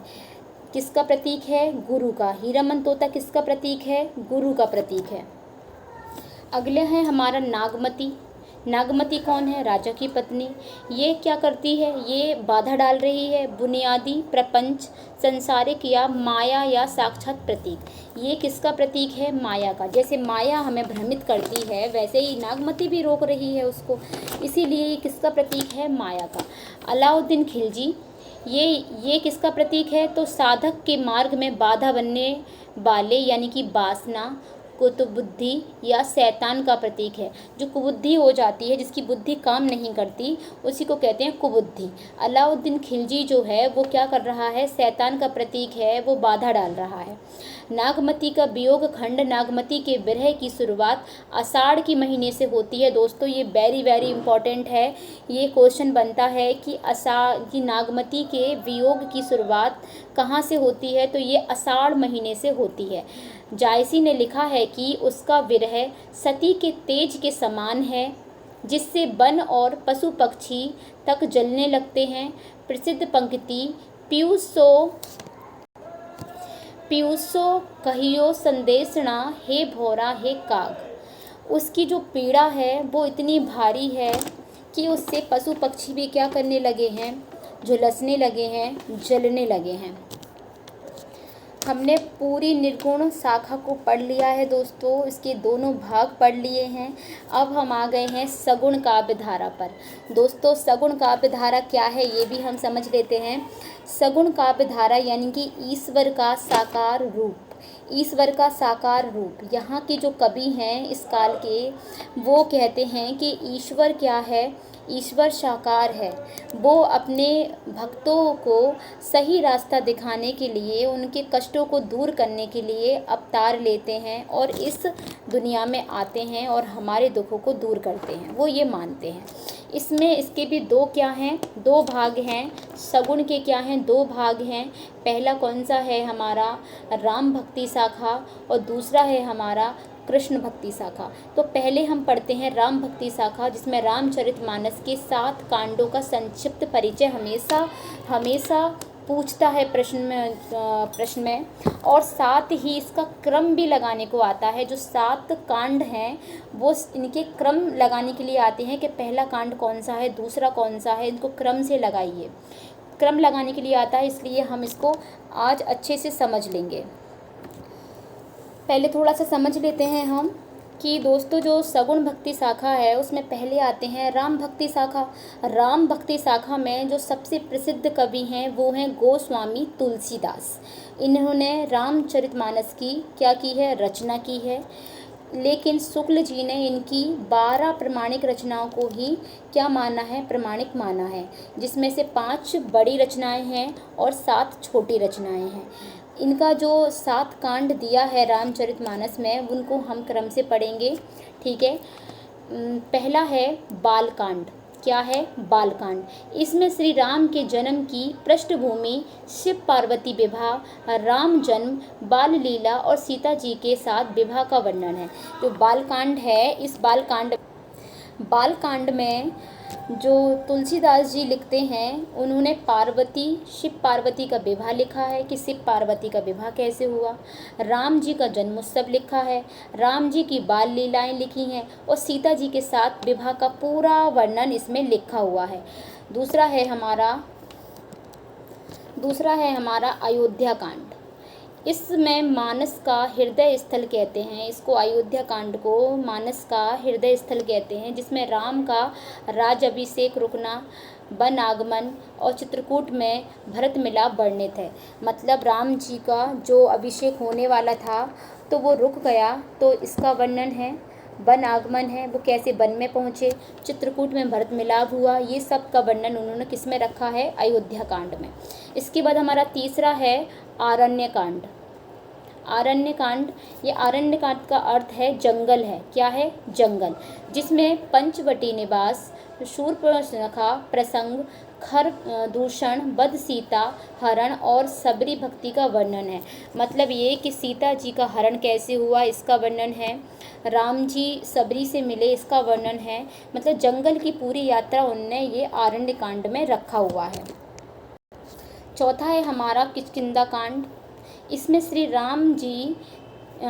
किसका प्रतीक है? गुरु का। हीरामन तोता किसका प्रतीक है? गुरु का प्रतीक है। अगले है हमारा नागमती। नागमती कौन है? राजा की पत्नी। ये क्या करती है? ये बाधा डाल रही है बुनियादी प्रपंच, संसारिक या माया या साक्षात प्रतीक। ये किसका प्रतीक है? माया का। जैसे माया हमें भ्रमित करती है वैसे ही नागमती भी रोक रही है उसको, इसीलिए ये किसका प्रतीक है? माया का। अलाउद्दीन खिलजी ये किसका प्रतीक है? तो साधक के मार्ग में बाधा बनने वाले यानी कि वासना, कुबुद्धि या शैतान का प्रतीक है। जो कुबुद्धि हो जाती है, जिसकी बुद्धि काम नहीं करती, उसी को कहते हैं कुबुद्धि। अलाउद्दीन खिलजी जो है वो क्या कर रहा है? शैतान का प्रतीक है, वो बाधा डाल रहा है। नागमती का वियोग खंड। नागमती के विरह की शुरुआत आषाढ़ के महीने से होती है। दोस्तों ये वेरी वेरी इंपॉर्टेंट है। ये क्वेश्चन बनता है कि नागमती के वियोग की शुरुआत कहाँ से होती है? तो ये आषाढ़ महीने से होती है। जायसी ने लिखा है कि उसका विरह सती के तेज के समान है, जिससे वन और पशु पक्षी तक जलने लगते हैं। प्रसिद्ध पंक्ति पीयूषो कहियो संदेशना, हे भौरा हे काग। उसकी जो पीड़ा है वो इतनी भारी है कि उससे पशु पक्षी भी क्या करने लगे हैं? झुलसने लगे हैं, जलने लगे हैं। हमने पूरी निर्गुण शाखा को पढ़ लिया है दोस्तों, इसके दोनों भाग पढ़ लिए हैं। अब हम आ गए हैं सगुण काव्य धारा पर। दोस्तों सगुण काव्य धारा क्या है ये भी हम समझ लेते हैं। सगुण काव्य धारा यानी कि ईश्वर का साकार रूप, ईश्वर का साकार रूप। यहाँ के जो कवि हैं इस काल के, वो कहते हैं कि ईश्वर क्या है, ईश्वर साकार है। वो अपने भक्तों को सही रास्ता दिखाने के लिए, उनके कष्टों को दूर करने के लिए अवतार लेते हैं और इस दुनिया में आते हैं और हमारे दुखों को दूर करते हैं, वो ये मानते हैं। इसमें इसके भी दो क्या हैं, दो भाग हैं। सगुण के क्या हैं, दो भाग हैं। पहला कौन सा है हमारा, राम भक्ति शाखा, और दूसरा है हमारा कृष्ण भक्ति शाखा। तो पहले हम पढ़ते हैं राम भक्ति शाखा, जिसमें रामचरितमानस के 7 कांडों का संक्षिप्त परिचय हमेशा पूछता है प्रश्न में, और साथ ही इसका क्रम भी लगाने को आता है। जो 7 कांड हैं वो इनके क्रम लगाने के लिए आते हैं कि पहला कांड कौन सा है, दूसरा कौन सा है, इनको क्रम से लगाइए। क्रम लगाने के लिए आता है, इसलिए हम इसको आज अच्छे से समझ लेंगे। पहले थोड़ा सा समझ लेते हैं हम कि दोस्तों जो सगुण भक्ति शाखा है उसमें पहले आते हैं राम भक्ति शाखा। राम भक्ति शाखा में जो सबसे प्रसिद्ध कवि हैं वो हैं गोस्वामी तुलसीदास। इन्होंने रामचरितमानस की क्या की है, रचना की है। लेकिन शुक्ल जी ने इनकी 12 प्रमाणिक रचनाओं को ही क्या माना है, प्रमाणिक माना है, जिसमें से 5 बड़ी रचनाएं हैं और 7 छोटी रचनाएं हैं। इनका जो 7 कांड दिया है रामचरितमानस में, उनको हम क्रम से पढ़ेंगे, ठीक है। पहला है बालकांड। क्या है, बालकांड। इसमें श्री राम के जन्म की पृष्ठभूमि, शिव पार्वती विवाह, राम जन्म, बाल लीला और सीता जी के साथ विवाह का वर्णन है। जो बालकांड है, इस बालकांड में जो तुलसीदास जी लिखते हैं, उन्होंने शिव पार्वती का विवाह लिखा है कि शिव पार्वती का विवाह कैसे हुआ। राम जी का जन्मोत्सव लिखा है, राम जी की बाल लीलाएं लिखी हैं और सीता जी के साथ विवाह का पूरा वर्णन इसमें लिखा हुआ है। दूसरा है हमारा अयोध्या कांड। इसमें मानस का हृदय स्थल कहते हैं, इसको अयोध्या कांड को मानस का हृदय स्थल कहते हैं, जिसमें राम का राज अभिषेक रुकना, वन आगमन और चित्रकूट में भरत मिलाप वर्णित है। मतलब राम जी का जो अभिषेक होने वाला था तो वो रुक गया, तो इसका वर्णन है। वन आगमन है, वो कैसे वन में पहुँचे, चित्रकूट में भरत मिलाप हुआ, ये सब का वर्णन उन्होंने किस में रखा है, अयोध्या कांड में। इसके बाद हमारा तीसरा है आरण्य कांड। आरण्य कांड का अर्थ है जंगल है। क्या है, जंगल, जिसमें पंचवटी निवास, शूर्पणखा प्रसंग, खर दूषण, वध सीता हरण और सबरी भक्ति का वर्णन है। मतलब ये कि सीता जी का हरण कैसे हुआ, इसका वर्णन है। राम जी सबरी से मिले, इसका वर्णन है। मतलब जंगल की पूरी यात्रा उनने ये आरण्य कांड में रखा हुआ है। चौथा है हमारा किष्किंधा कांड। इसमें श्री राम जी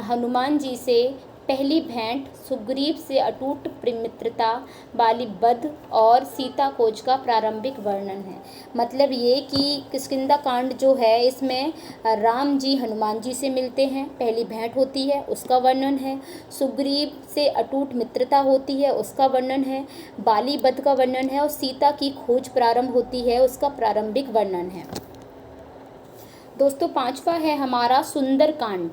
हनुमान जी से पहली भेंट, सुग्रीव से अटूट मित्रता, बाली वध और सीता खोज का प्रारंभिक वर्णन है। मतलब ये कि किष्किंधा कांड जो है, इसमें राम जी हनुमान जी से मिलते हैं, पहली भेंट होती है, उसका वर्णन है। सुग्रीव से अटूट मित्रता होती है, उसका वर्णन है। बाली वध का वर्णन है और सीता की खोज प्रारंभ होती है, उसका प्रारंभिक वर्णन है। दोस्तों पांचवा है हमारा सुंदर कांड।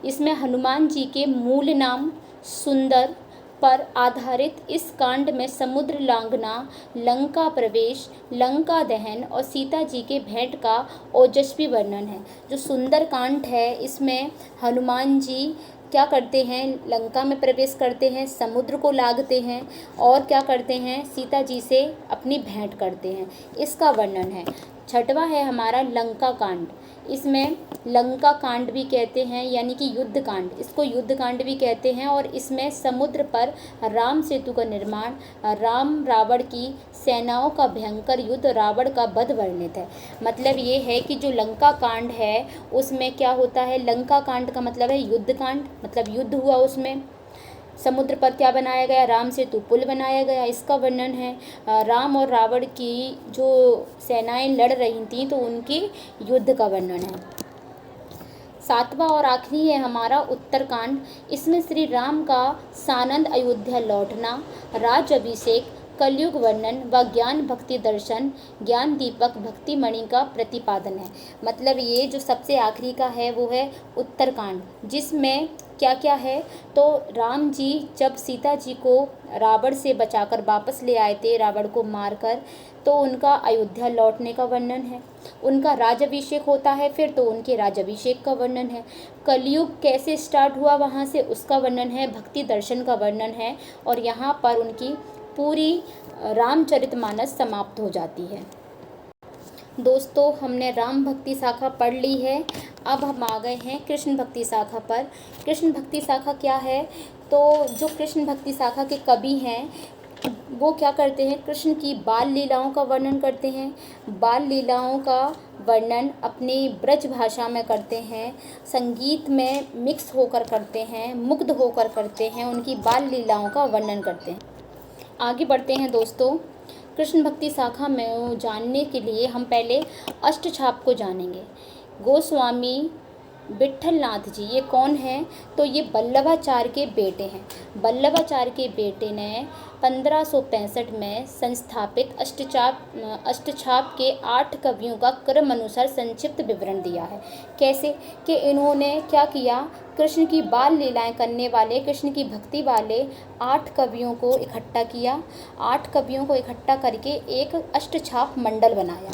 इसमें हनुमान जी के मूल नाम सुंदर पर आधारित इस कांड में समुद्र लांघना, लंका प्रवेश, लंका दहन और सीता जी के भेंट का ओजस्वी वर्णन है। जो सुंदर कांड है, इसमें हनुमान जी क्या करते हैं, लंका में प्रवेश करते हैं, समुद्र को लांघते हैं और क्या करते हैं, सीता जी से अपनी भेंट करते हैं, इसका वर्णन है। छठवां है हमारा लंका कांड। इसमें लंका कांड भी कहते हैं, यानी कि युद्ध कांड, इसको युद्ध कांड भी कहते हैं। और इसमें समुद्र पर राम सेतु का निर्माण, राम रावण की सेनाओं का भयंकर युद्ध, रावण का वध वर्णित है। मतलब ये है कि जो लंका कांड है उसमें क्या होता है, लंका कांड का मतलब है युद्ध कांड, मतलब युद्ध हुआ, उसमें समुद्र पर क्या बनाया गया, राम सेतु पुल बनाया गया, इसका वर्णन है। राम और रावण की जो सेनाएं लड़ रही थीं तो उनके युद्ध का वर्णन है। सातवां और आखिरी है हमारा उत्तरकांड। इसमें श्री राम का सानंद अयोध्या लौटना, राज अभिषेक, कलयुग वर्णन व ज्ञान भक्ति दर्शन ज्ञान दीपक भक्ति मणि का प्रतिपादन है। मतलब ये जो सबसे आखिरी का है वो है उत्तरकांड, जिसमें क्या क्या है, तो राम जी जब सीता जी को रावण से बचाकर वापस ले आए थे, रावण को मारकर, तो उनका अयोध्या लौटने का वर्णन है। उनका राज्याभिषेक होता है फिर, तो उनके राज्याभिषेक का वर्णन है। कलयुग कैसे स्टार्ट हुआ वहाँ से, उसका वर्णन है। भक्ति दर्शन का वर्णन है। और यहाँ पर उनकी पूरी रामचरितमानस समाप्त हो जाती है। दोस्तों, हमने राम भक्ति शाखा पढ़ ली है। अब हम आ गए हैं कृष्ण भक्ति शाखा पर। कृष्ण भक्ति शाखा क्या है, तो जो कृष्ण भक्ति शाखा के कवि हैं वो क्या करते हैं, कृष्ण की बाल लीलाओं का वर्णन करते हैं। बाल लीलाओं का वर्णन अपनी ब्रज भाषा में करते हैं, संगीत में मिक्स होकर करते हैं, मुग्ध होकर करते हैं, उनकी बाल लीलाओं का वर्णन करते हैं। आगे बढ़ते हैं दोस्तों। कृष्ण भक्ति शाखा में जानने के लिए हम पहले अष्टछाप को जानेंगे। गोस्वामी विट्ठलनाथ जी ये कौन हैं, तो ये वल्लभाचार्य के बेटे हैं। वल्लभाचार्य के बेटे ने 1565 में संस्थापित अष्टछाप के 8 कवियों का क्रम अनुसार संक्षिप्त विवरण दिया है। कैसे कि इन्होंने क्या किया, कृष्ण की बाल लीलाएं करने वाले, कृष्ण की भक्ति वाले 8 कवियों को इकट्ठा किया। 8 कवियों को इकट्ठा करके एक अष्टछाप मंडल बनाया,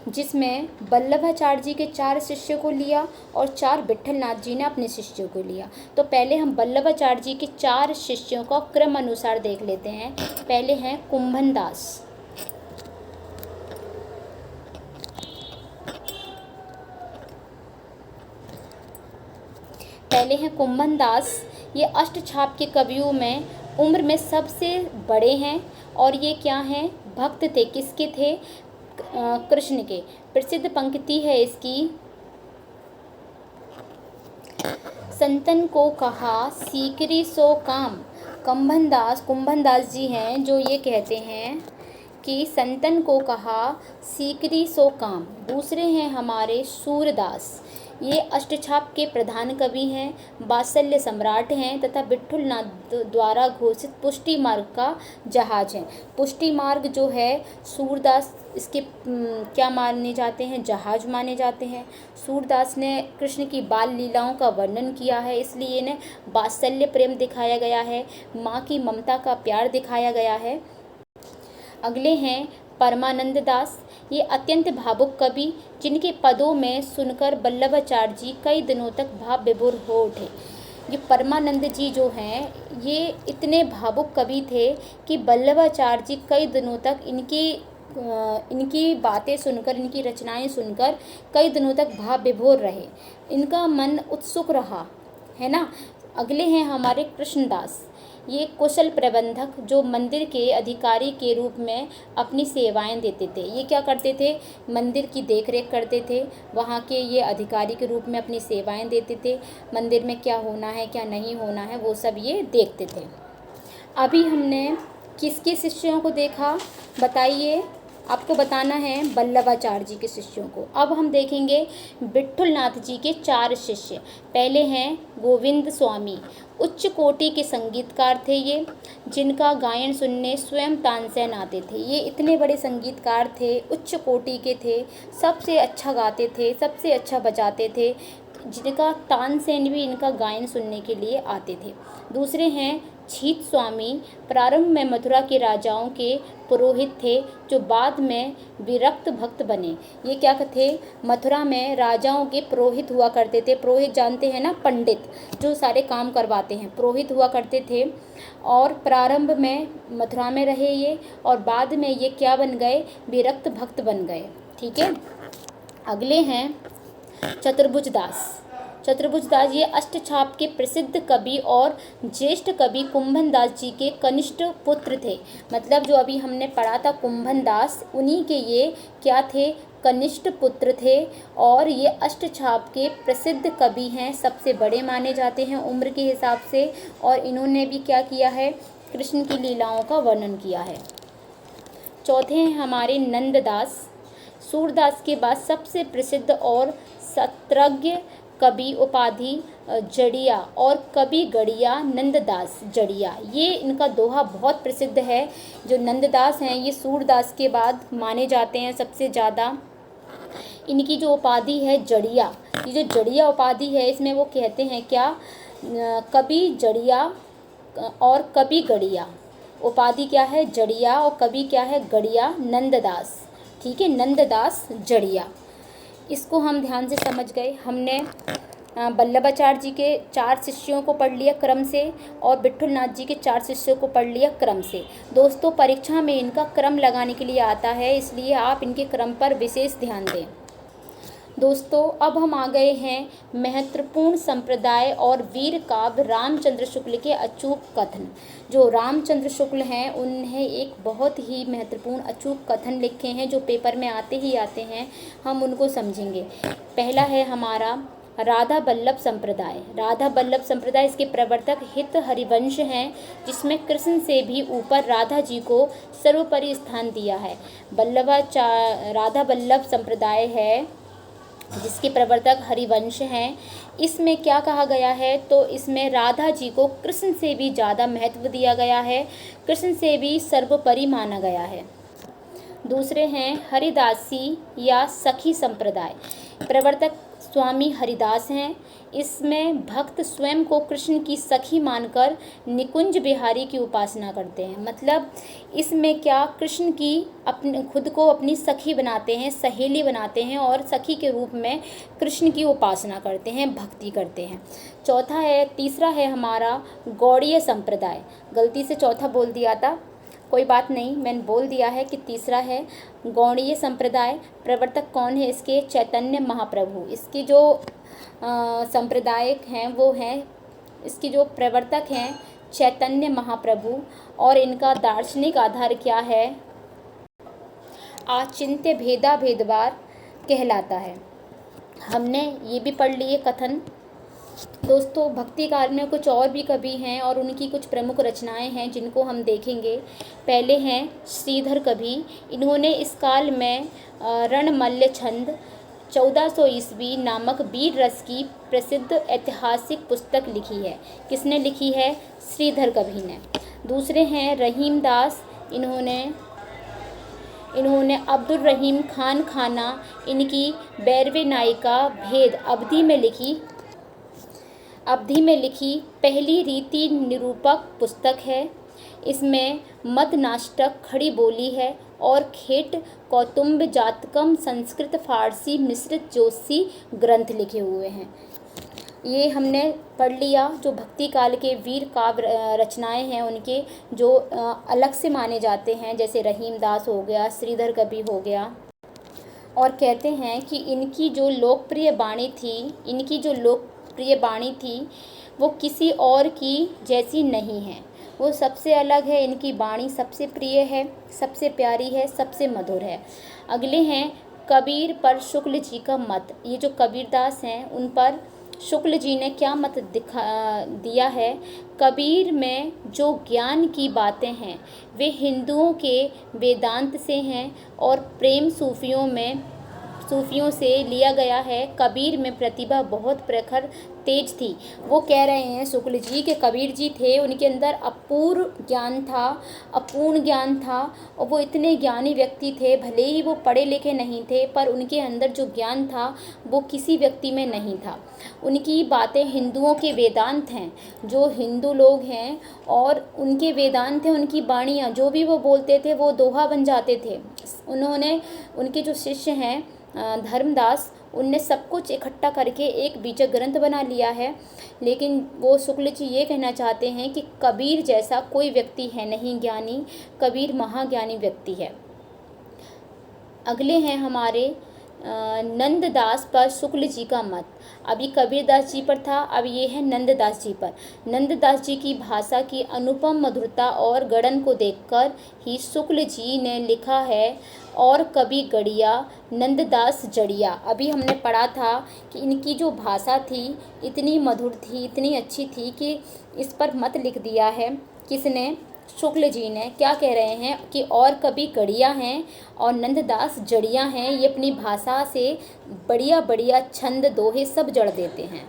जिसमें वल्लभाचार्य जी के 4 शिष्यों को लिया और 4 विट्ठलनाथ जी ने अपने शिष्यों को लिया। तो पहले हम वल्लभाचार्य जी के 4 शिष्यों को क्रम अनुसार देख लेते हैं। पहले हैं कुंभन दास। ये अष्टछाप के कवियों में उम्र में सबसे बड़े हैं और ये क्या हैं, भक्त थे। किसके थे, कृष्ण के। प्रसिद्ध पंक्ति है इसकी, संतन को कहा सीकरी सो काम। कुंभन दास जी हैं जो ये कहते हैं कि संतन को कहा सीकरी सो काम। दूसरे हैं हमारे सूरदास, ये अष्टछाप के प्रधान कवि हैं, वात्सल्य सम्राट हैं तथा विट्ठलनाथ द्वारा घोषित पुष्टि मार्ग का जहाज हैं। पुष्टि मार्ग जो है सूरदास इसके क्या माने जाते हैं, जहाज माने जाते हैं। सूरदास ने कृष्ण की बाल लीलाओं का वर्णन किया है, इसलिए इन्हें वात्सल्य प्रेम दिखाया गया है, माँ की ममता का प्यार दिखाया गया है। अगले हैं परमानंद दास, ये अत्यंत भावुक कवि, जिनके पदों में सुनकर वल्लभाचार्य जी कई दिनों तक भाव विभोर हो उठे। ये परमानंद जी जो हैं ये इतने भावुक कवि थे कि वल्लभाचार्य जी कई दिनों तक इनकी बातें सुनकर, इनकी रचनाएं सुनकर कई दिनों तक भाव विभोर रहे, इनका मन उत्सुक रहा, है ना। अगले हैं हमारे कृष्णदास, ये कुशल प्रबंधक जो मंदिर के अधिकारी के रूप में अपनी सेवाएं देते थे। ये क्या करते थे, मंदिर की देखरेख करते थे, वहाँ के ये अधिकारी के रूप में अपनी सेवाएं देते थे। मंदिर में क्या होना है क्या नहीं होना है वो सब ये देखते थे। अभी हमने किसके शिष्यों को देखा, बताइए, आपको बताना है वल्लभाचार्य जी के शिष्यों को। अब हम देखेंगे विट्ठलनाथ जी के 4 शिष्य। पहले हैं गोविंद स्वामी, उच्च कोटि के संगीतकार थे ये, जिनका गायन सुनने स्वयं तानसेन आते थे। ये इतने बड़े संगीतकार थे, उच्च कोटि के थे, सबसे अच्छा गाते थे, सबसे अच्छा बजाते थे, जिनका तानसेन भी इनका गायन सुनने के लिए आते थे। दूसरे हैं छीत स्वामी, प्रारंभ में मथुरा के राजाओं के पुरोहित थे, जो बाद में विरक्त भक्त बने। ये क्या थे, मथुरा में राजाओं के पुरोहित हुआ करते थे। पुरोहित जानते हैं ना, पंडित जो सारे काम करवाते हैं, पुरोहित हुआ करते थे। और प्रारंभ में मथुरा में रहे ये, और बाद में ये क्या बन गए, विरक्त भक्त बन गए। ठीक है। अगले हैं चतुर्भुज दास। ये अष्टछाप के प्रसिद्ध कवि और ज्येष्ठ कवि कुंभन दास जी के कनिष्ठ पुत्र थे। मतलब जो अभी हमने पढ़ा था कुंभन दास, उन्हीं के ये क्या थे, कनिष्ठ पुत्र थे। और ये अष्टछाप के प्रसिद्ध कवि हैं, सबसे बड़े माने जाते हैं उम्र के हिसाब से। और इन्होंने भी क्या किया है, कृष्ण की लीलाओं का वर्णन किया है। चौथे हैं हमारे नंददास। सूरदास के बाद सबसे प्रसिद्ध और सत्रज्ञ कवि उपाधि जड़िया और कवि गड़िया नंददास जड़िया। ये इनका दोहा बहुत प्रसिद्ध है। जो नंददास हैं ये सूरदास के बाद माने जाते हैं सबसे ज़्यादा। इनकी जो उपाधि है जड़िया, ये जो जड़िया उपाधि है इसमें वो कहते हैं क्या, कवि जड़िया और कवि गड़िया। उपाधि क्या है, जड़िया, और कवि क्या है, गड़िया नंददास। ठीक है, नंददास जड़िया। इसको हम ध्यान से समझ गए। हमने वल्लभाचार्य जी के 4 शिष्यों को पढ़ लिया क्रम से और विठुलनाथ जी के 4 शिष्यों को पढ़ लिया क्रम से। दोस्तों परीक्षा में इनका क्रम लगाने के लिए आता है, इसलिए आप इनके क्रम पर विशेष ध्यान दें। दोस्तों अब हम आ गए हैं महत्वपूर्ण संप्रदाय और वीर काव्य रामचंद्र शुक्ल के अचूक कथन। जो रामचंद्र शुक्ल हैं उन्हें एक बहुत ही महत्वपूर्ण अचूक कथन लिखे हैं जो पेपर में आते ही आते हैं, हम उनको समझेंगे। पहला है हमारा राधा बल्लभ संप्रदाय। राधा बल्लभ संप्रदाय, इसके प्रवर्तक हित हरिवंश हैं, जिसमें कृष्ण से भी ऊपर राधा जी को सर्वोपरि स्थान दिया है। राधा बल्लभ संप्रदाय है जिसके प्रवर्तक हरिवंश हैं। इसमें क्या कहा गया है, तो इसमें राधा जी को कृष्ण से भी ज़्यादा महत्व दिया गया है, कृष्ण से भी सर्वोपरि माना गया है। दूसरे हैं हरिदासी या सखी संप्रदाय। प्रवर्तक स्वामी हरिदास हैं। इसमें भक्त स्वयं को कृष्ण की सखी मानकर निकुंज बिहारी की उपासना करते हैं। मतलब इसमें क्या, कृष्ण की अपने खुद को अपनी सखी बनाते हैं, सहेली बनाते हैं और सखी के रूप में कृष्ण की उपासना करते हैं, भक्ति करते हैं। तीसरा है हमारा गौड़ीय संप्रदाय। गलती से चौथा बोल दिया था, कोई बात नहीं, मैंने बोल दिया है कि तीसरा है गौड़ीय संप्रदाय। प्रवर्तक कौन है इसके, चैतन्य महाप्रभु। इसकी जो संप्रदायक हैं वो हैं, इसकी जो प्रवर्तक हैं चैतन्य महाप्रभु। और इनका दार्शनिक आधार क्या है, आचिंत्य भेदा भेदवार कहलाता है। हमने ये भी पढ़ लिए कथन। दोस्तों भक्ति काल में कुछ और भी कवि हैं और उनकी कुछ प्रमुख रचनाएं हैं जिनको हम देखेंगे। पहले हैं श्रीधर कवि। इन्होंने इस काल में रणमल्ल छंद 1400 ईस्वी नामक वीर रस की प्रसिद्ध ऐतिहासिक पुस्तक लिखी है। किसने लिखी है, श्रीधर कवि ने। दूसरे हैं रहीम दास। इन्होंने अब्दुल रहीम खान खाना, इनकी बैरवे नायिका भेद अवधि में लिखी पहली रीति निरूपक पुस्तक है। इसमें मद नाष्टक खड़ी बोली है और खेट कौतुंब जातकम संस्कृत फारसी मिश्रित जोशी ग्रंथ लिखे हुए हैं। ये हमने पढ़ लिया जो भक्ति काल के वीर काव्य रचनाएं हैं उनके, जो अलग से माने जाते हैं, जैसे रहीम दास हो गया, श्रीधर कवि हो गया। और कहते हैं कि इनकी जो लोकप्रिय वाणी थी वो किसी और की जैसी नहीं है, वो सबसे अलग है। इनकी वाणी सबसे प्रिय है, सबसे प्यारी है, सबसे मधुर है। अगले हैं कबीर पर शुक्ल जी का मत। ये जो कबीरदास हैं उन पर शुक्ल जी ने क्या मत दिया है, कबीर में जो ज्ञान की बातें हैं वे हिंदुओं के वेदांत से हैं और प्रेम सूफियों से लिया गया है। कबीर में प्रतिभा बहुत प्रखर तेज थी। वो कह रहे हैं शुक्ल जी के कबीर जी थे, उनके अंदर अपूर्ण ज्ञान था और वो इतने ज्ञानी व्यक्ति थे। भले ही वो पढ़े लिखे नहीं थे पर उनके अंदर जो ज्ञान था वो किसी व्यक्ति में नहीं था। उनकी बातें हिंदुओं के वेदांत हैं, जो हिंदू लोग हैं और उनके वेदांत थे। उनकी वाणियाँ जो भी वो बोलते थे वो दोहा बन जाते थे। उनके जो शिष्य हैं धर्मदास, उनने सब कुछ इकट्ठा करके एक बीजक ग्रंथ बना लिया है। लेकिन वो शुक्ल जी ये कहना चाहते हैं कि कबीर जैसा कोई व्यक्ति है नहीं ज्ञानी, कबीर महाज्ञानी व्यक्ति है। अगले हैं हमारे नंददास पर शुक्ल जी का मत। अभी कबीरदास जी पर था, अब ये है नंददास जी पर। नंददास जी की भाषा की अनुपम मधुरता और गढ़न को देखकर ही शुक्ल जी ने लिखा है, और कवि गड़िया नंददास जड़िया। अभी हमने पढ़ा था कि इनकी जो भाषा थी इतनी मधुर थी, इतनी अच्छी थी कि इस पर मत लिख दिया है। किसने, शुक्ल जी ने क्या कह रहे हैं कि और कभी गढ़िया हैं और नंददास जड़िया हैं, ये अपनी भाषा से बढ़िया बढ़िया छंद दोहे सब जड़ देते हैं,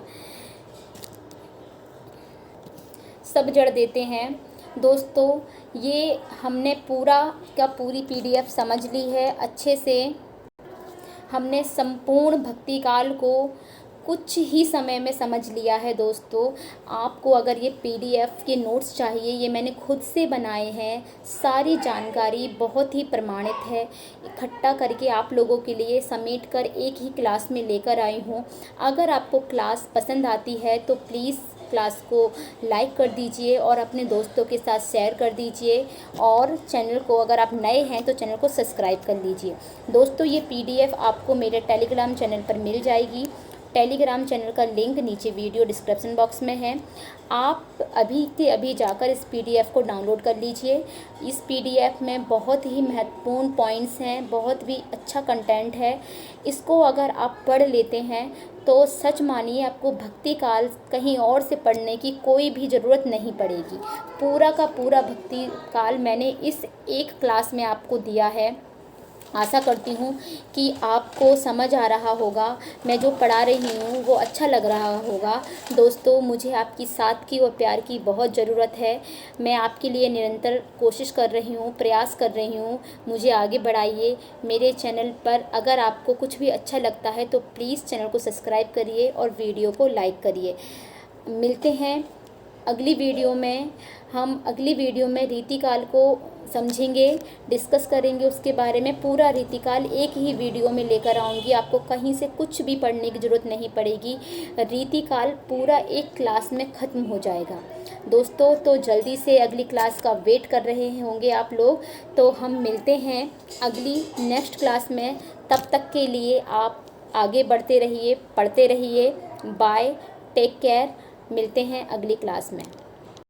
सब जड़ देते हैं। दोस्तों ये हमने पूरा का पूरी PDF समझ ली है अच्छे से। हमने संपूर्ण भक्ति काल को कुछ ही समय में समझ लिया है। दोस्तों आपको अगर ये PDF के नोट्स चाहिए, ये मैंने खुद से बनाए हैं, सारी जानकारी बहुत ही प्रमाणित है, इकट्ठा करके आप लोगों के लिए समेट कर एक ही क्लास में लेकर आई हूँ। अगर आपको क्लास पसंद आती है तो प्लीज़ क्लास को लाइक कर दीजिए और अपने दोस्तों के साथ शेयर कर दीजिए, और चैनल को अगर आप नए हैं तो चैनल को सब्सक्राइब कर लीजिए। दोस्तों ये PDF आपको मेरे टेलीग्राम चैनल पर मिल जाएगी। टेलीग्राम चैनल का लिंक नीचे वीडियो डिस्क्रिप्शन बॉक्स में है। आप अभी के अभी जाकर इस PDF को डाउनलोड कर लीजिए। इस PDF में बहुत ही महत्वपूर्ण पॉइंट्स हैं, बहुत भी अच्छा कंटेंट है। इसको अगर आप पढ़ लेते हैं तो सच मानिए आपको भक्ति काल कहीं और से पढ़ने की कोई भी ज़रूरत नहीं पड़ेगी। पूरा का पूरा भक्ति काल मैंने इस एक क्लास में आपको दिया है। आशा करती हूँ कि आपको समझ आ रहा होगा, मैं जो पढ़ा रही हूँ वो अच्छा लग रहा होगा। दोस्तों मुझे आपकी साथ की और प्यार की बहुत ज़रूरत है। मैं आपके लिए निरंतर कोशिश कर रही हूँ, प्रयास कर रही हूँ। मुझे आगे बढ़ाइए। मेरे चैनल पर अगर आपको कुछ भी अच्छा लगता है तो प्लीज़ चैनल को सब्सक्राइब करिए और वीडियो को लाइक करिए। मिलते हैं अगली वीडियो में। हम अगली वीडियो में रीतिकाल को समझेंगे, डिस्कस करेंगे उसके बारे में। पूरा रीतिकाल एक ही वीडियो में लेकर आऊँगी, आपको कहीं से कुछ भी पढ़ने की ज़रूरत नहीं पड़ेगी। रीतिकाल पूरा एक क्लास में ख़त्म हो जाएगा। दोस्तों तो जल्दी से अगली क्लास का वेट कर रहे होंगे आप लोग, तो हम मिलते हैं अगली नेक्स्ट क्लास में। तब तक के लिए आप आगे बढ़ते रहिए, पढ़ते रहिए। Bye, take care. मिलते हैं अगली क्लास में।